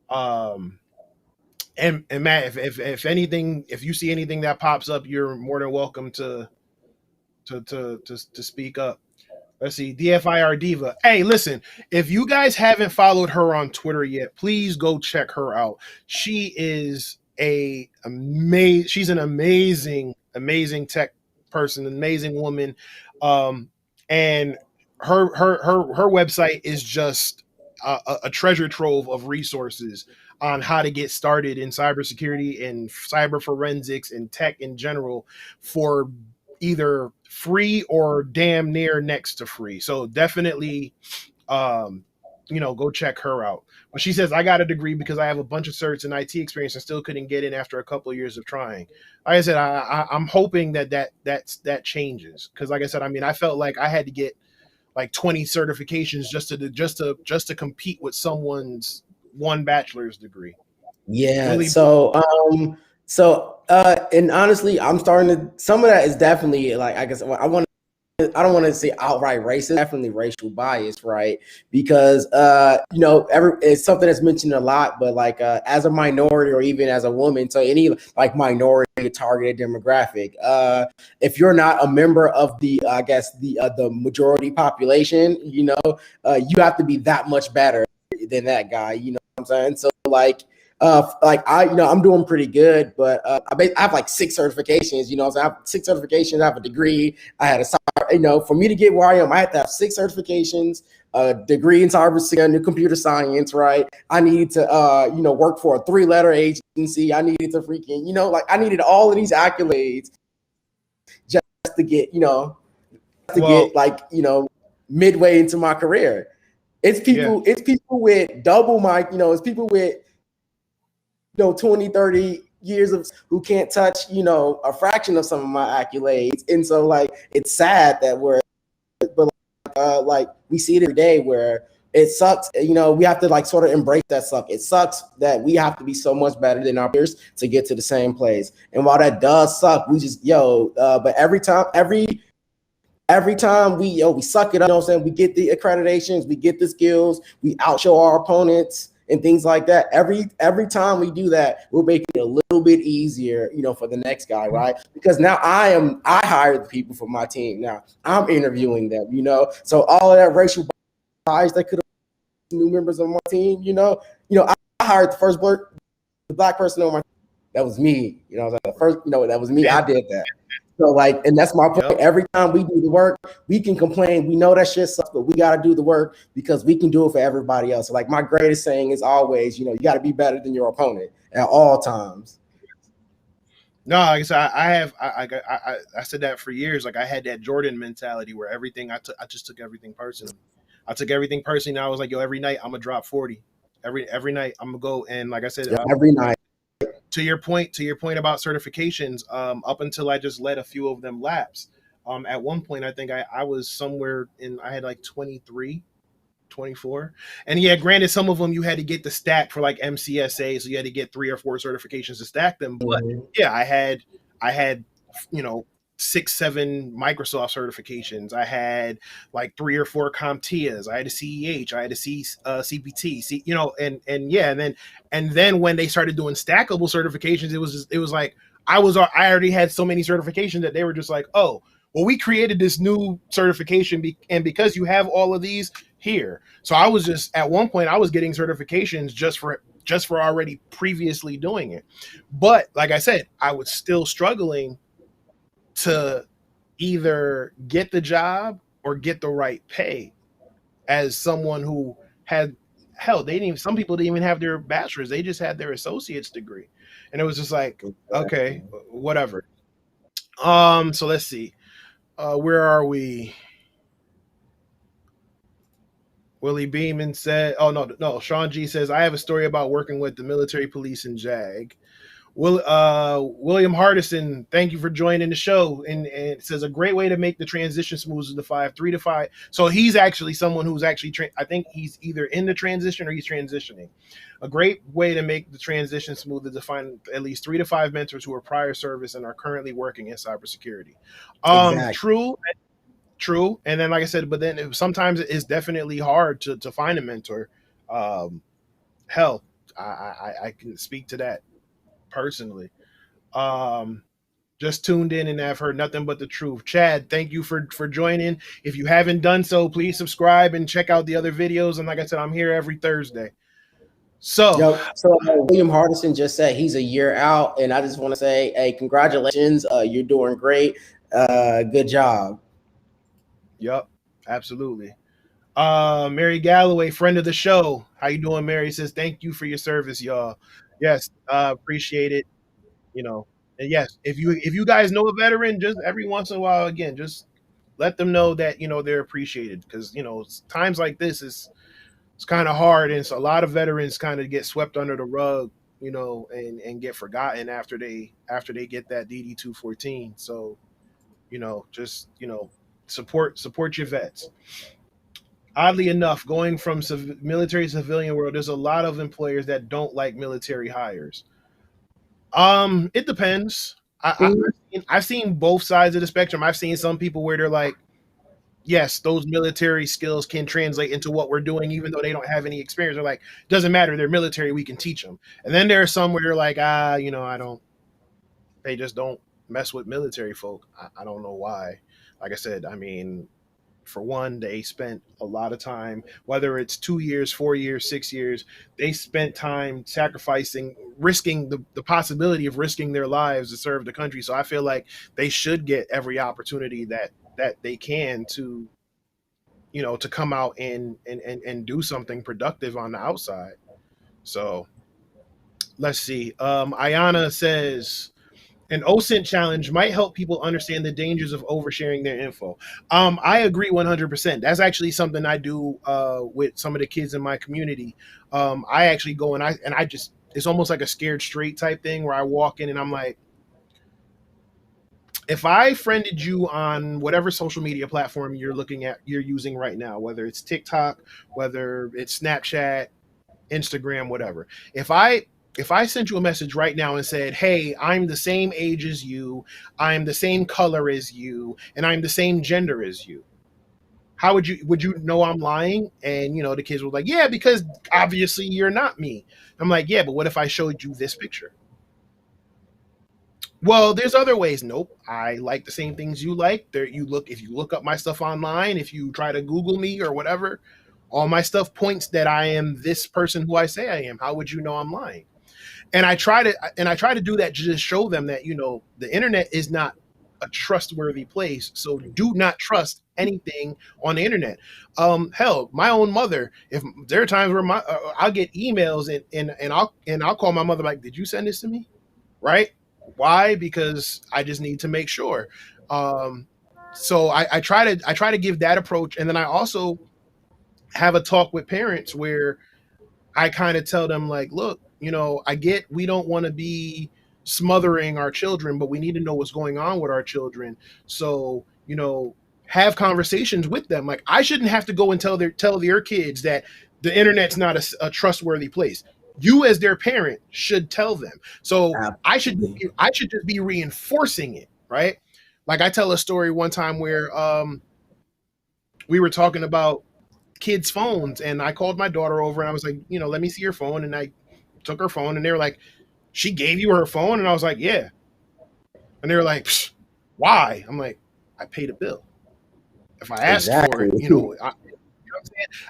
And Matt, if anything, if you see anything that pops up, you're more than welcome to speak up. Let's see, DFIR Diva. Hey, listen, if you guys haven't followed her on Twitter yet, please go check her out. She is she's an amazing tech person, amazing woman. And her website is just a treasure trove of resources on how to get started in cybersecurity and cyber forensics and tech in general for either free or damn near next to free. So definitely, go check her out. But she says, I got a degree because I have a bunch of certs and IT experience and still couldn't get in after a couple of years of trying. Like I said, I'm hoping that changes. Cause like I said, I mean, I felt like I had to get like 20 certifications just to compete with someone's one bachelor's degree. Yeah. Really? And honestly, I'm starting to, some of that is definitely like, I guess I don't want to say outright racist, definitely racial bias, right? Because, it's something that's mentioned a lot, but like as a minority or even as a woman, so any like minority targeted demographic, if you're not a member of the, I guess, the majority population, you have to be that much better than that guy, you know what I'm saying? So I'm doing pretty good, but I have like 6 certifications, so I have 6 certifications, I have a degree, I had for me to get where I am, I had to have 6 certifications, a degree in cybersecurity and computer science, right? I needed to, work for a 3-letter agency. I needed to freaking, I needed all of these accolades just to get, midway into my career. It's people with double my, it's people with, 20, 30 years of who can't touch, a fraction of some of my accolades. And so like, it's sad that we see it every day where it sucks. We have to like sort of embrace that suck. It sucks that we have to be so much better than our peers to get to the same place. And while that does suck, we just, but every time we suck it up, what I'm saying? We get the accreditations, we get the skills, we outshow our opponents and things like that. Every time we do that, we're making it a little bit easier, for the next guy, right? Because now I hire the people for my team. Now I'm interviewing them, So all of that racial bias that could have new members of my team, I hired the first black person on my team. That was me, the first, that was me. I did that. So like, and that's my point. Yep. Every time we do the work, we can complain. We know that shit sucks, but we got to do the work because we can do it for everybody else. So like my greatest saying is always, you got to be better than your opponent at all times. No, like I said, I said that for years. Like I had that Jordan mentality where everything I just took everything personally. I took everything personally. And I was like, yo, every night I'm gonna drop 40. Every night I'm gonna go, and like I said, every night. To your point about certifications, up until I just let a few of them lapse. At one point, I think I was somewhere I had like 23, 24. And yeah, granted, some of them you had to get the stack for like MCSA, so you had to get 3 or 4 certifications to stack them. But yeah, I had 6, 7 Microsoft certifications. I had like 3 or 4 CompTIAs. I had a CEH. I had a CPT. And then when they started doing stackable certifications, it was like I already had so many certifications that they were just like, oh, well, we created this new certification, and because you have all of these here. So I was just at one point I was getting certifications just for already previously doing it. But like I said, I was still struggling to either get the job or get the right pay as someone who had some people didn't even have their bachelor's, they just had their associate's degree. And it was just like, okay, whatever. So let's see. Where are we? Willie Beeman said, oh no, Sean G says, I have a story about working with the military police in JAG. William Hardison, thank you for joining the show. And it says a great way to make the transition smooth is the 3 to 5. So he's actually someone who's actually, I think he's either in the transition or he's transitioning. A great way to make the transition smooth is to find at least 3 to 5 mentors who are prior service and are currently working in cybersecurity. Exactly. True. And then, like I said, but then sometimes it's definitely hard to find a mentor. Hell, I can speak to that personally. Just tuned in and I've heard nothing but the truth. Chad, thank you for joining. If you haven't done so, please subscribe and check out the other videos. And like I said, I'm here every Thursday. So William Hardison just said he's a year out, and I just want to say, hey, congratulations. You're doing great. Good job. Yep, absolutely. Mary Galloway, friend of the show. How you doing, Mary? Says thank you for your service, y'all. Yes, appreciate it. And yes, if you guys know a veteran, just every once in a while, again, just let them know that they're appreciated, because times like this it's kind of hard, and so a lot of veterans kind of get swept under the rug, and get forgotten after they get that DD-214. So just support your vets. Oddly enough, going from military to civilian world, there's a lot of employers that don't like military hires. It depends. I've seen both sides of the spectrum. I've seen some people where they're like, yes, those military skills can translate into what we're doing, even though they don't have any experience. They're like, doesn't matter, they're military, we can teach them. And then there are some where they're like, they just don't mess with military folk. I don't know why. Like I said, for one, they spent a lot of time, whether it's 2 years, 4 years, 6 years, they spent time sacrificing, risking the possibility of risking their lives to serve the country. So I feel like they should get every opportunity that they can to come out and do something productive on the outside. So let's see. Ayana says, an OSINT challenge might help people understand the dangers of oversharing their info. I agree 100%. That's actually something I do with some of the kids in my community. I actually go and I just, it's almost like a scared straight type thing where I walk in and I'm like, if I friended you on whatever social media platform you're using right now, whether it's TikTok, whether it's Snapchat, Instagram, whatever, if I sent you a message right now and said, hey, I'm the same age as you, I'm the same color as you, and I'm the same gender as you, how would you know I'm lying? And the kids were like, yeah, because obviously you're not me. I'm like, yeah, but what if I showed you this picture? Well, there's other ways. Nope. I like the same things you like. If you look up my stuff online, if you try to Google me or whatever, all my stuff points that I am this person who I say I am. How would you know I'm lying? And I try to do that to just show them that, the internet is not a trustworthy place. So do not trust anything on the internet. Hell, my own mother, if there are times where I'll get emails and I'll call my mother like, did you send this to me? Right? Why? Because I just need to make sure. So I try to give that approach. And then I also have a talk with parents where I kind of tell them like, look, I get we don't want to be smothering our children, but we need to know what's going on with our children. So, have conversations with them. Like, I shouldn't have to go and tell their kids that the internet's not a trustworthy place. You as their parent should tell them. So absolutely. I should just be reinforcing it, right? Like I tell a story one time where we were talking about kids' phones, and I called my daughter over and I was like, let me see your phone, and I took her phone, and they were like, she gave you her phone, and I was like, yeah, and they were like, why? I'm like, I paid a bill. If I asked for Exactly. it,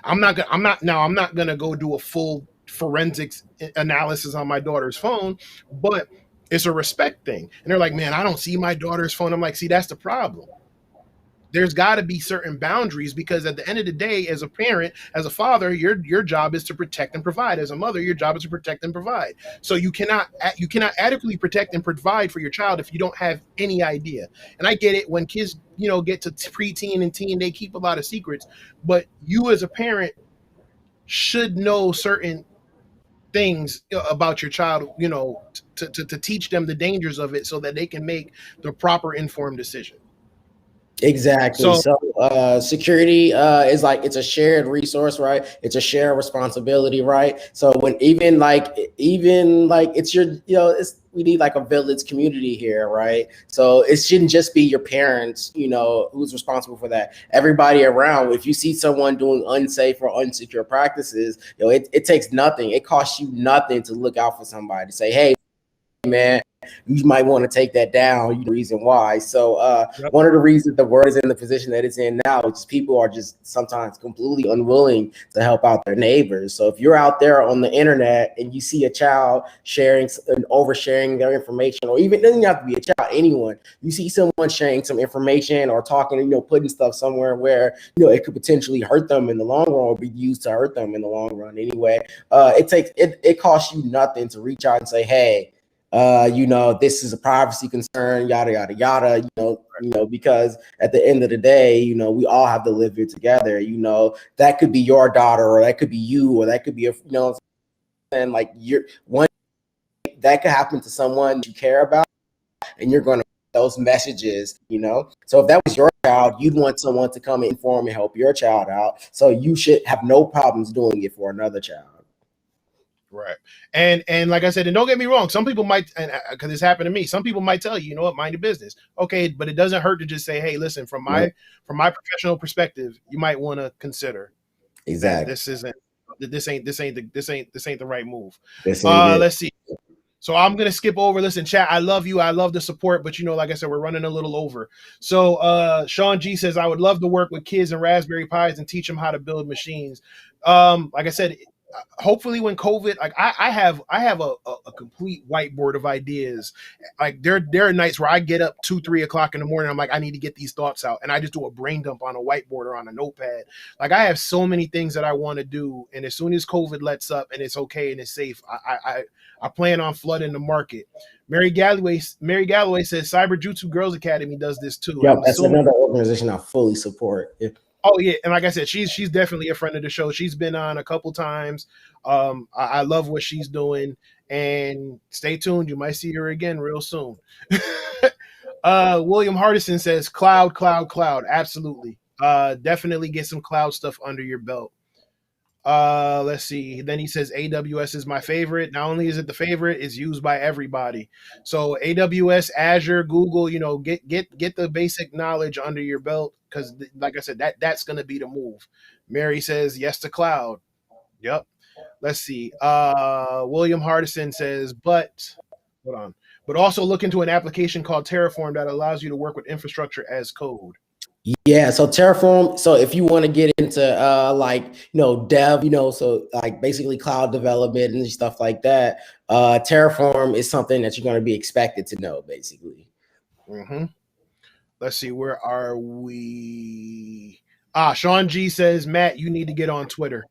I'm not gonna go do a full forensics analysis on my daughter's phone, but it's a respect thing. And they're like, man, I don't see my daughter's phone. I'm like, see, that's the problem. There's got to be certain boundaries, because at the end of the day, as a parent, as a father, your job is to protect and provide. As a mother, your job is to protect and provide. So you cannot adequately protect and provide for your child if you don't have any idea. And I get it, when kids get to preteen and teen, they keep a lot of secrets, but you as a parent should know certain things about your child, to teach them the dangers of it so that they can make the proper informed decision. Exactly. So So security is like, it's a shared resource, right? It's a shared responsibility, right? So when even like it's your, it's, we need like a village community here, right? So it shouldn't just be your parents, who's responsible for that. Everybody around. If you see someone doing unsafe or unsecure practices, it takes nothing. It costs you nothing to look out for somebody. Say, hey, man, you might want to take that down. The reason why. So yep. one of the reasons the world is in the position that it's in now is people are just sometimes completely unwilling to help out their neighbors. So if you're out there on the internet and you see a child sharing and oversharing their information, or even, it doesn't have to be a child, anyone, you see someone sharing some information or talking, putting stuff somewhere where it could potentially hurt them in the long run, or be used to hurt them in the long run anyway. It costs you nothing to reach out and say, hey, this is a privacy concern, yada yada yada. Because at the end of the day, we all have to live here together. That could be your daughter, or that could be you, or that could be and like you're one that could happen to someone you care about, and you're going to those messages. So if that was your child, you'd want someone to come inform and help your child out. So you should have no problems doing it for another child. Right. And like I said, and don't get me wrong, some people might, and because it's happened to me, some people might tell you, mind your business. Okay, but it doesn't hurt to just say, hey, listen, from my professional perspective, you might want to consider exactly this ain't the right move. Let's see. So I'm gonna skip over. Listen, chat, I love you. I love the support, but like I said, we're running a little over. So Sean G says, I would love to work with kids and Raspberry Pis and teach them how to build machines. Like I said, hopefully when COVID, like I have a complete whiteboard of ideas. Like there are nights where I get up 2-3 o'clock in the morning. I'm like, I need to get these thoughts out, and I just do a brain dump on a whiteboard or on a notepad. Like I have so many things that I want to do, and as soon as COVID lets up and it's okay and it's safe, I plan on flooding the market. Mary Galloway says Cyber Jutsu Girls Academy does this too. Yep, that's another organization I fully support. Oh yeah, and like I said, she's definitely a friend of the show. She's been on a couple times. I love what she's doing, and stay tuned. You might see her again real soon. William Hardison says cloud. Absolutely. Definitely get some cloud stuff under your belt. Let's see. Then he says AWS is my favorite. Not only is it the favorite, it's used by everybody. So AWS, Azure, Google, get the basic knowledge under your belt, because like I said, that's going to be the move. Mary says yes to cloud. Yep. Let's see. William Hardison says, but also look into an application called Terraform that allows you to work with infrastructure as code. Yeah, so Terraform. So if you want to get into dev, so like basically cloud development and stuff like that, Terraform is something that you're going to be expected to know, basically. Mm-hmm. Let's see, where are we? Sean G says, Matt, you need to get on Twitter.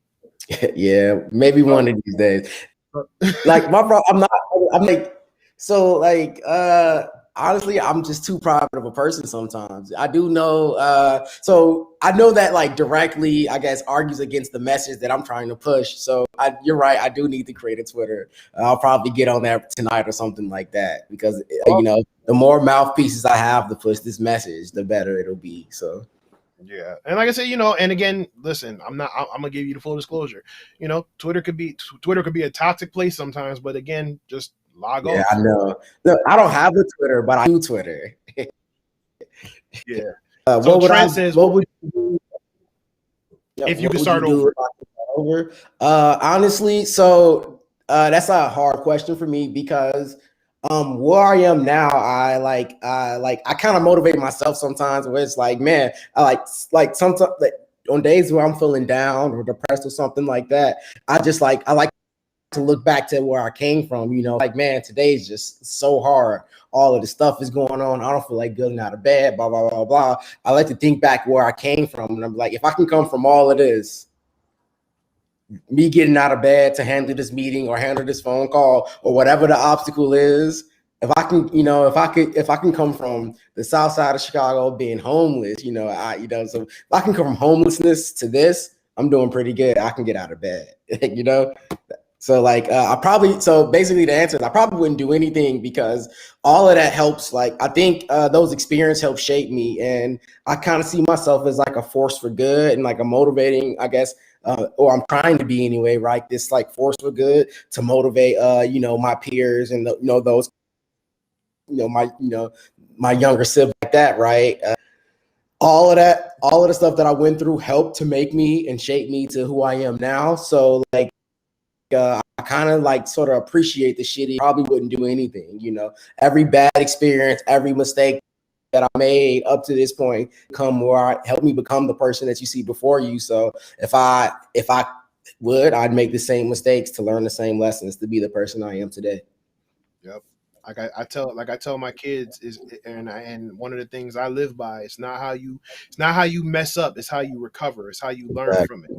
Yeah, maybe one of these days. Like my bro, honestly, I'm just too private of a person sometimes. I do know, so I know that like directly, I guess, argues against the message that I'm trying to push. So you're right, I do need to create a Twitter. I'll probably get on there tonight or something like that, because the more mouthpieces I have to push this message, the better it'll be. So. Yeah, and like I said, and again, listen, I'm gonna give you the full disclosure. Twitter could be a toxic place sometimes, but again, just log off. Yeah, I know. No, I don't have a Twitter, but I do Twitter. Yeah. So What would Trent says, what would you do? Yeah, if you what could would you start do over. if I could start over? Honestly, so that's a hard question for me because where I am now, I kind of motivate myself sometimes where it's like, man, I like sometimes like, on days where I'm feeling down or depressed or something like that, I like to look back to where I came from, like, man, today's just so hard. All of the stuff is going on. I don't feel like getting out of bed, blah, blah, blah, blah. I like to think back where I came from. And I'm like, if I can come from all of this, me getting out of bed to handle this meeting or handle this phone call or whatever the obstacle is, if I can, if I can come from the south side of Chicago being homeless, so if I can come from homelessness to this, I'm doing pretty good. I can get out of bed, So so basically the answer is I probably wouldn't do anything because all of that helps. Like, I think those experiences help shape me, and I kind of see myself as like a force for good and like a motivating, I guess, or I'm trying to be anyway, right? This like force for good to motivate, my peers and those, my younger sibling like that, right? All of the stuff that I went through helped to make me and shape me to who I am now. So like, I kind of like sort of appreciate the shitty. Probably wouldn't do anything, Every bad experience, every mistake that I made up to this point, help me become the person that you see before you. So if I would, I'd make the same mistakes to learn the same lessons to be the person I am today. Yep. I tell my kids and one of the things I live by, it's not how you mess up, it's how you recover, it's how you learn from it.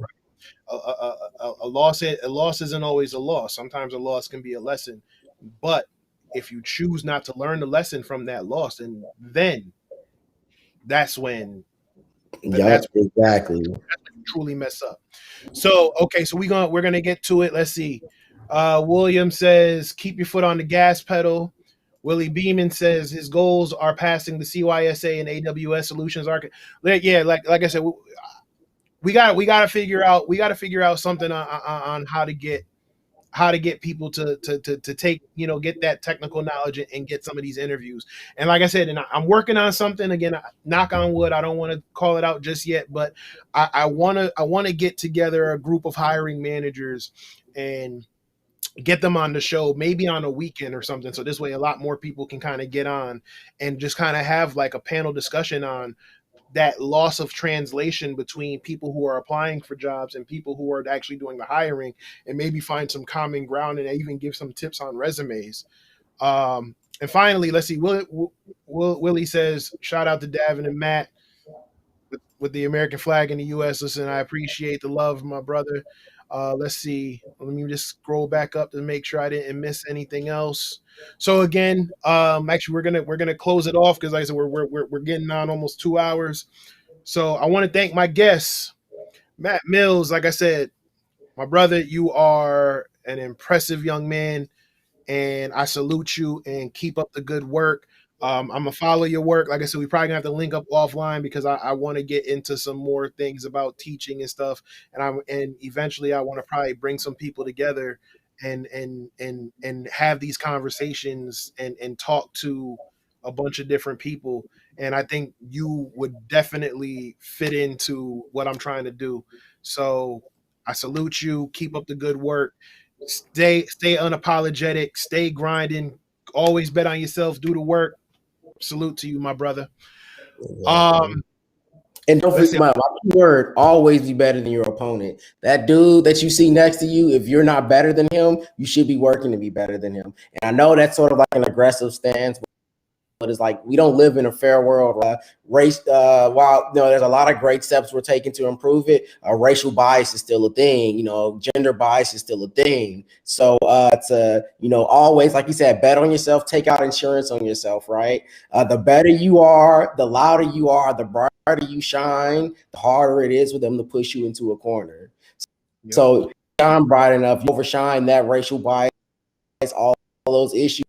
A loss isn't always a loss. Sometimes a loss can be a lesson, but if you choose not to learn the lesson from that loss, and then that's when Yep, exactly. you truly mess up. So okay, so we're gonna get to it. Let's see. William says, keep your foot on the gas pedal. Willie Beeman says his goals are passing the CYSA and AWS solutions architect. Yeah, like I said, we got to figure out something on how to get people to take, get that technical knowledge and get some of these interviews. And like I said, and I'm working on something again, knock on wood. I don't want to call it out just yet, but I want to get together a group of hiring managers and get them on the show, maybe on a weekend or something. So this way a lot more people can kind of get on and just kind of have like a panel discussion on that loss of translation between people who are applying for jobs and people who are actually doing the hiring, and maybe find some common ground and even give some tips on resumes. And finally, let's see. Willie says, shout out to Davin and Matt with the American flag in the U.S. Listen, I appreciate the love, my brother. Let's see. Let me just scroll back up to make sure I didn't miss anything else. So again, actually, we're gonna close it off because like I said, we're getting on almost 2 hours. So I want to thank my guests, Matt Mills. Like I said, my brother, you are an impressive young man, and I salute you and keep up the good work. I'm gonna follow your work. Like I said, we probably gonna have to link up offline because I want to get into some more things about teaching and stuff. And eventually I want to probably bring some people together and have these conversations and talk to a bunch of different people. And I think you would definitely fit into what I'm trying to do. So I salute you. Keep up the good work. Stay unapologetic, stay grinding, always bet on yourself, do the work. Salute to you, my brother. Exactly. And don't Let's forget see. my word, always be better than your opponent. That dude that you see next to you, if you're not better than him, you should be working to be better than him. And I know that's sort of like an aggressive stance, but it's like we don't live in a fair world. While there's a lot of great steps we're taking to improve it, racial bias is still a thing. Gender bias is still a thing. So to always, like you said, bet on yourself, take out insurance on yourself. Right. The better you are, the louder you are, the brighter you shine, the harder it is for them to push you into a corner. Yep. So shine bright enough, you overshine that racial bias, all those issues.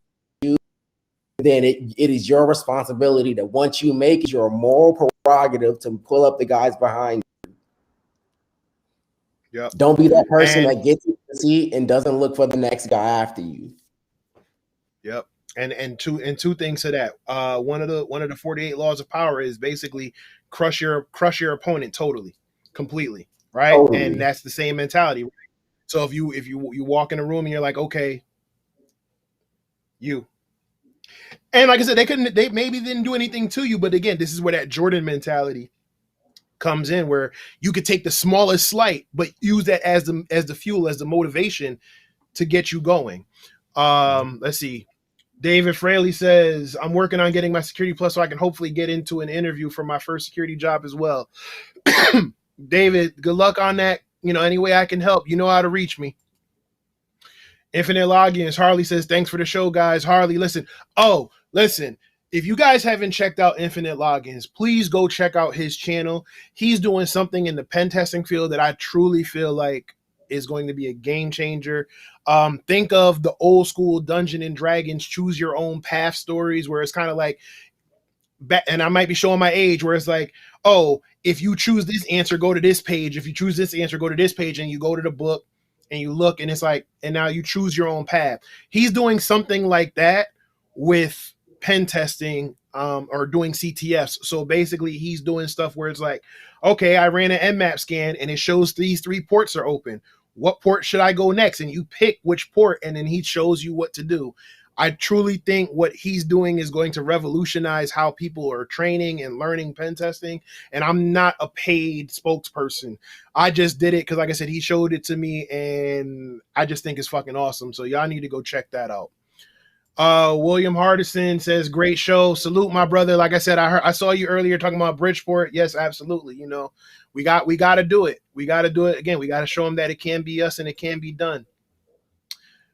Then it is your responsibility that once you make it your moral prerogative to pull up the guys behind you. Yep. Don't be that person that gets in the seat and doesn't look for the next guy after you. Yep. And two things to that. One of the 48 laws of power is basically crush your opponent totally, completely, right? And Totally. that's the same mentality. So if you walk in a room and you're like, okay, you, and like I said, they maybe didn't do anything to you, but again, this is where that Jordan mentality comes in, where you could take the smallest slight, but use that as the fuel, as the motivation to get you going. Let's see. David Fraley says, I'm working on getting my Security Plus so I can hopefully get into an interview for my first security job as well. David, good luck on that. Any way I can help, you know how to reach me. Infinite Logins, Harley says, thanks for the show, guys. Harley, listen. If you guys haven't checked out Infinite Logins, please go check out his channel. He's doing something in the pen testing field that I truly feel like is going to be a game changer. Think of the old school Dungeon and Dragons choose your own path stories, where it's kind of like, and I might be showing my age, where it's like, oh, if you choose this answer, go to this page. If you choose this answer, go to this page, and you go to the book and you look, and it's like, and now you choose your own path. He's doing something like that with pen testing, or doing CTFs. So basically, he's doing stuff where it's like, okay, I ran an Nmap scan and it shows these 3 ports are open. What port should I go next? And you pick which port, and then he shows you what to do. I truly think what he's doing is going to revolutionize how people are training and learning pen testing. And I'm not a paid spokesperson. I just did it because, like I said, he showed it to me, and I just think it's fucking awesome. So y'all need to go check that out. William Hardison says, great show. Salute, my brother. Like I said, I saw you earlier talking about Bridgeport. Yes, absolutely. We got to do it. We got to do it again. We got to show them that it can be us and it can be done.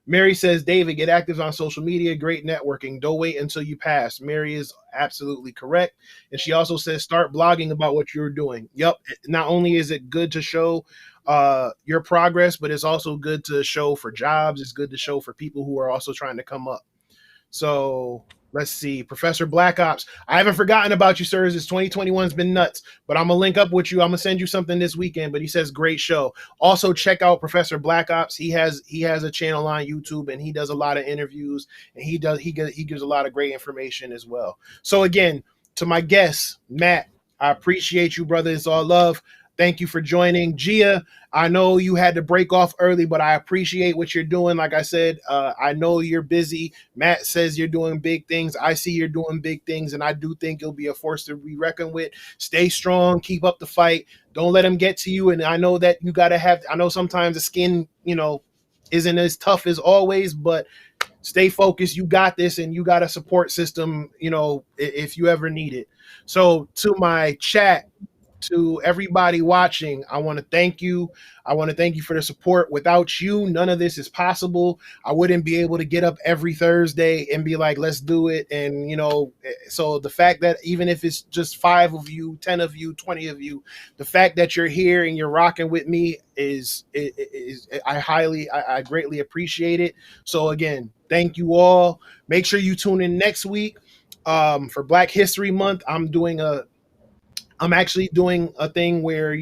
Mary says, David, get active on social media. Great networking. Don't wait until you pass. Mary is absolutely correct. And she also says, start blogging about what you're doing. Yep. Not only is it good to show your progress, but it's also good to show for jobs. It's good to show for people who are also trying to come up. So let's see. Professor Black Ops, I haven't forgotten about you, sirs. This 2021 has been nuts, but I'm going to link up with you. I'm going to send you something this weekend, but he says, great show. Also check out Professor Black Ops. He has a channel on YouTube, and he does a lot of interviews, and he gives a lot of great information as well. So again, to my guests, Matt, I appreciate you, brother. It's all love. Thank you for joining. Gia, I know you had to break off early, but I appreciate what you're doing. Like I said, I know you're busy. Matt says you're doing big things. I see you're doing big things, and I do think you'll be a force to be reckoned with. Stay strong. Keep up the fight. Don't let them get to you. And I know that you got to have, I know sometimes the skin, isn't as tough as always, but stay focused. You got this, and you got a support system, if you ever need it. So to my chat, to everybody watching, I want to thank you. I want to thank you for the support. Without you, none of this is possible. I wouldn't be able to get up every Thursday and be like, let's do it. And, so the fact that even if it's just 5 of you, 10 of you, 20 of you, the fact that you're here and you're rocking with me is I greatly appreciate it. So again, thank you all. Make sure you tune in next week for Black History Month. I'm actually doing a thing where,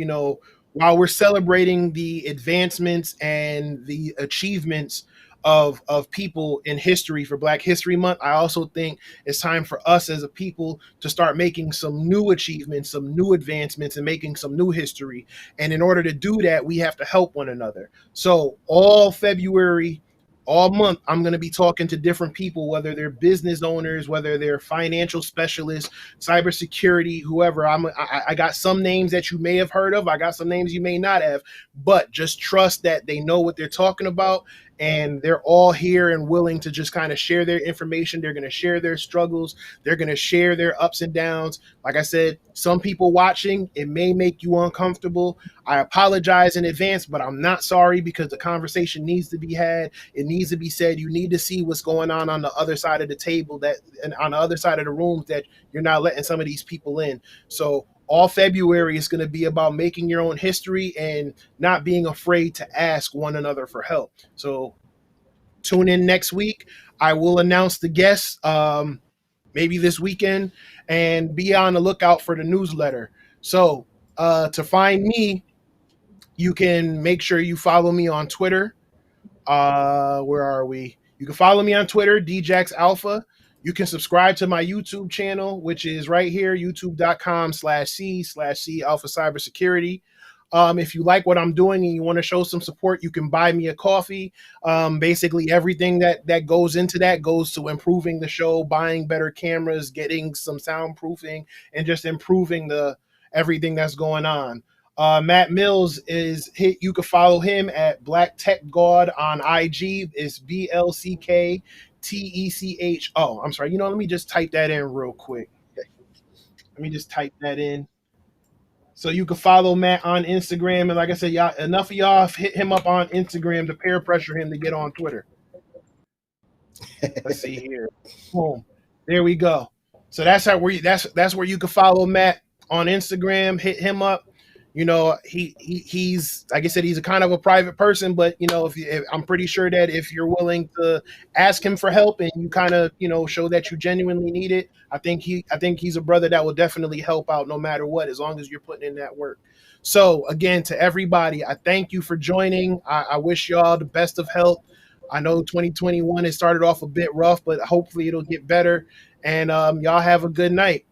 while we're celebrating the advancements and the achievements of people in history for Black History Month, I also think it's time for us as a people to start making some new achievements, some new advancements, and making some new history. And in order to do that, we have to help one another. So all February, all month, I'm going to be talking to different people, whether they're business owners, whether they're financial specialists, cybersecurity, whoever. I got some names that you may have heard of. I got some names you may not have, but just trust that they know what they're talking about, and they're all here and willing to just kind of share their information. They're going to share their struggles. They're going to share their ups and downs. Like I said, some people watching, it may make you uncomfortable. I apologize in advance, but I'm not sorry, because the conversation needs to be had. It needs to be said. You need to see what's going on the other side of the table, and on the other side of the rooms, that you're not letting some of these people in. So all February is going to be about making your own history and not being afraid to ask one another for help. So tune in next week. I will announce the guests maybe this weekend, and be on the lookout for the newsletter. So to find me, you can make sure you follow me on Twitter. Where are we? You can follow me on Twitter, DJax Alpha. You can subscribe to my YouTube channel, which is right here, youtube.com/C/C Alpha Cybersecurity. If you like what I'm doing and you want to show some support, you can buy me a coffee. Basically, everything that goes into that goes to improving the show, buying better cameras, getting some soundproofing, and just improving the everything that's going on. Matt Mills is hit. You can follow him at Black Tech God on IG. It's BLCKTECH. Oh, I'm sorry. Let me just type that in real quick. Let me just type that in. So you can follow Matt on Instagram. And like I said, y'all, enough of y'all hit him up on Instagram to peer pressure him to get on Twitter. Let's see here. Boom. There we go. So that's where you can follow Matt on Instagram. Hit him up. He's like I said, he's a kind of a private person, but if I'm pretty sure that if you're willing to ask him for help and you kind of show that you genuinely need it, I think he's a brother that will definitely help out no matter what, as long as you're putting in that work. So again, to everybody, I thank you for joining. I wish y'all the best of health. I know 2021 has started off a bit rough, but hopefully it'll get better. And y'all have a good night.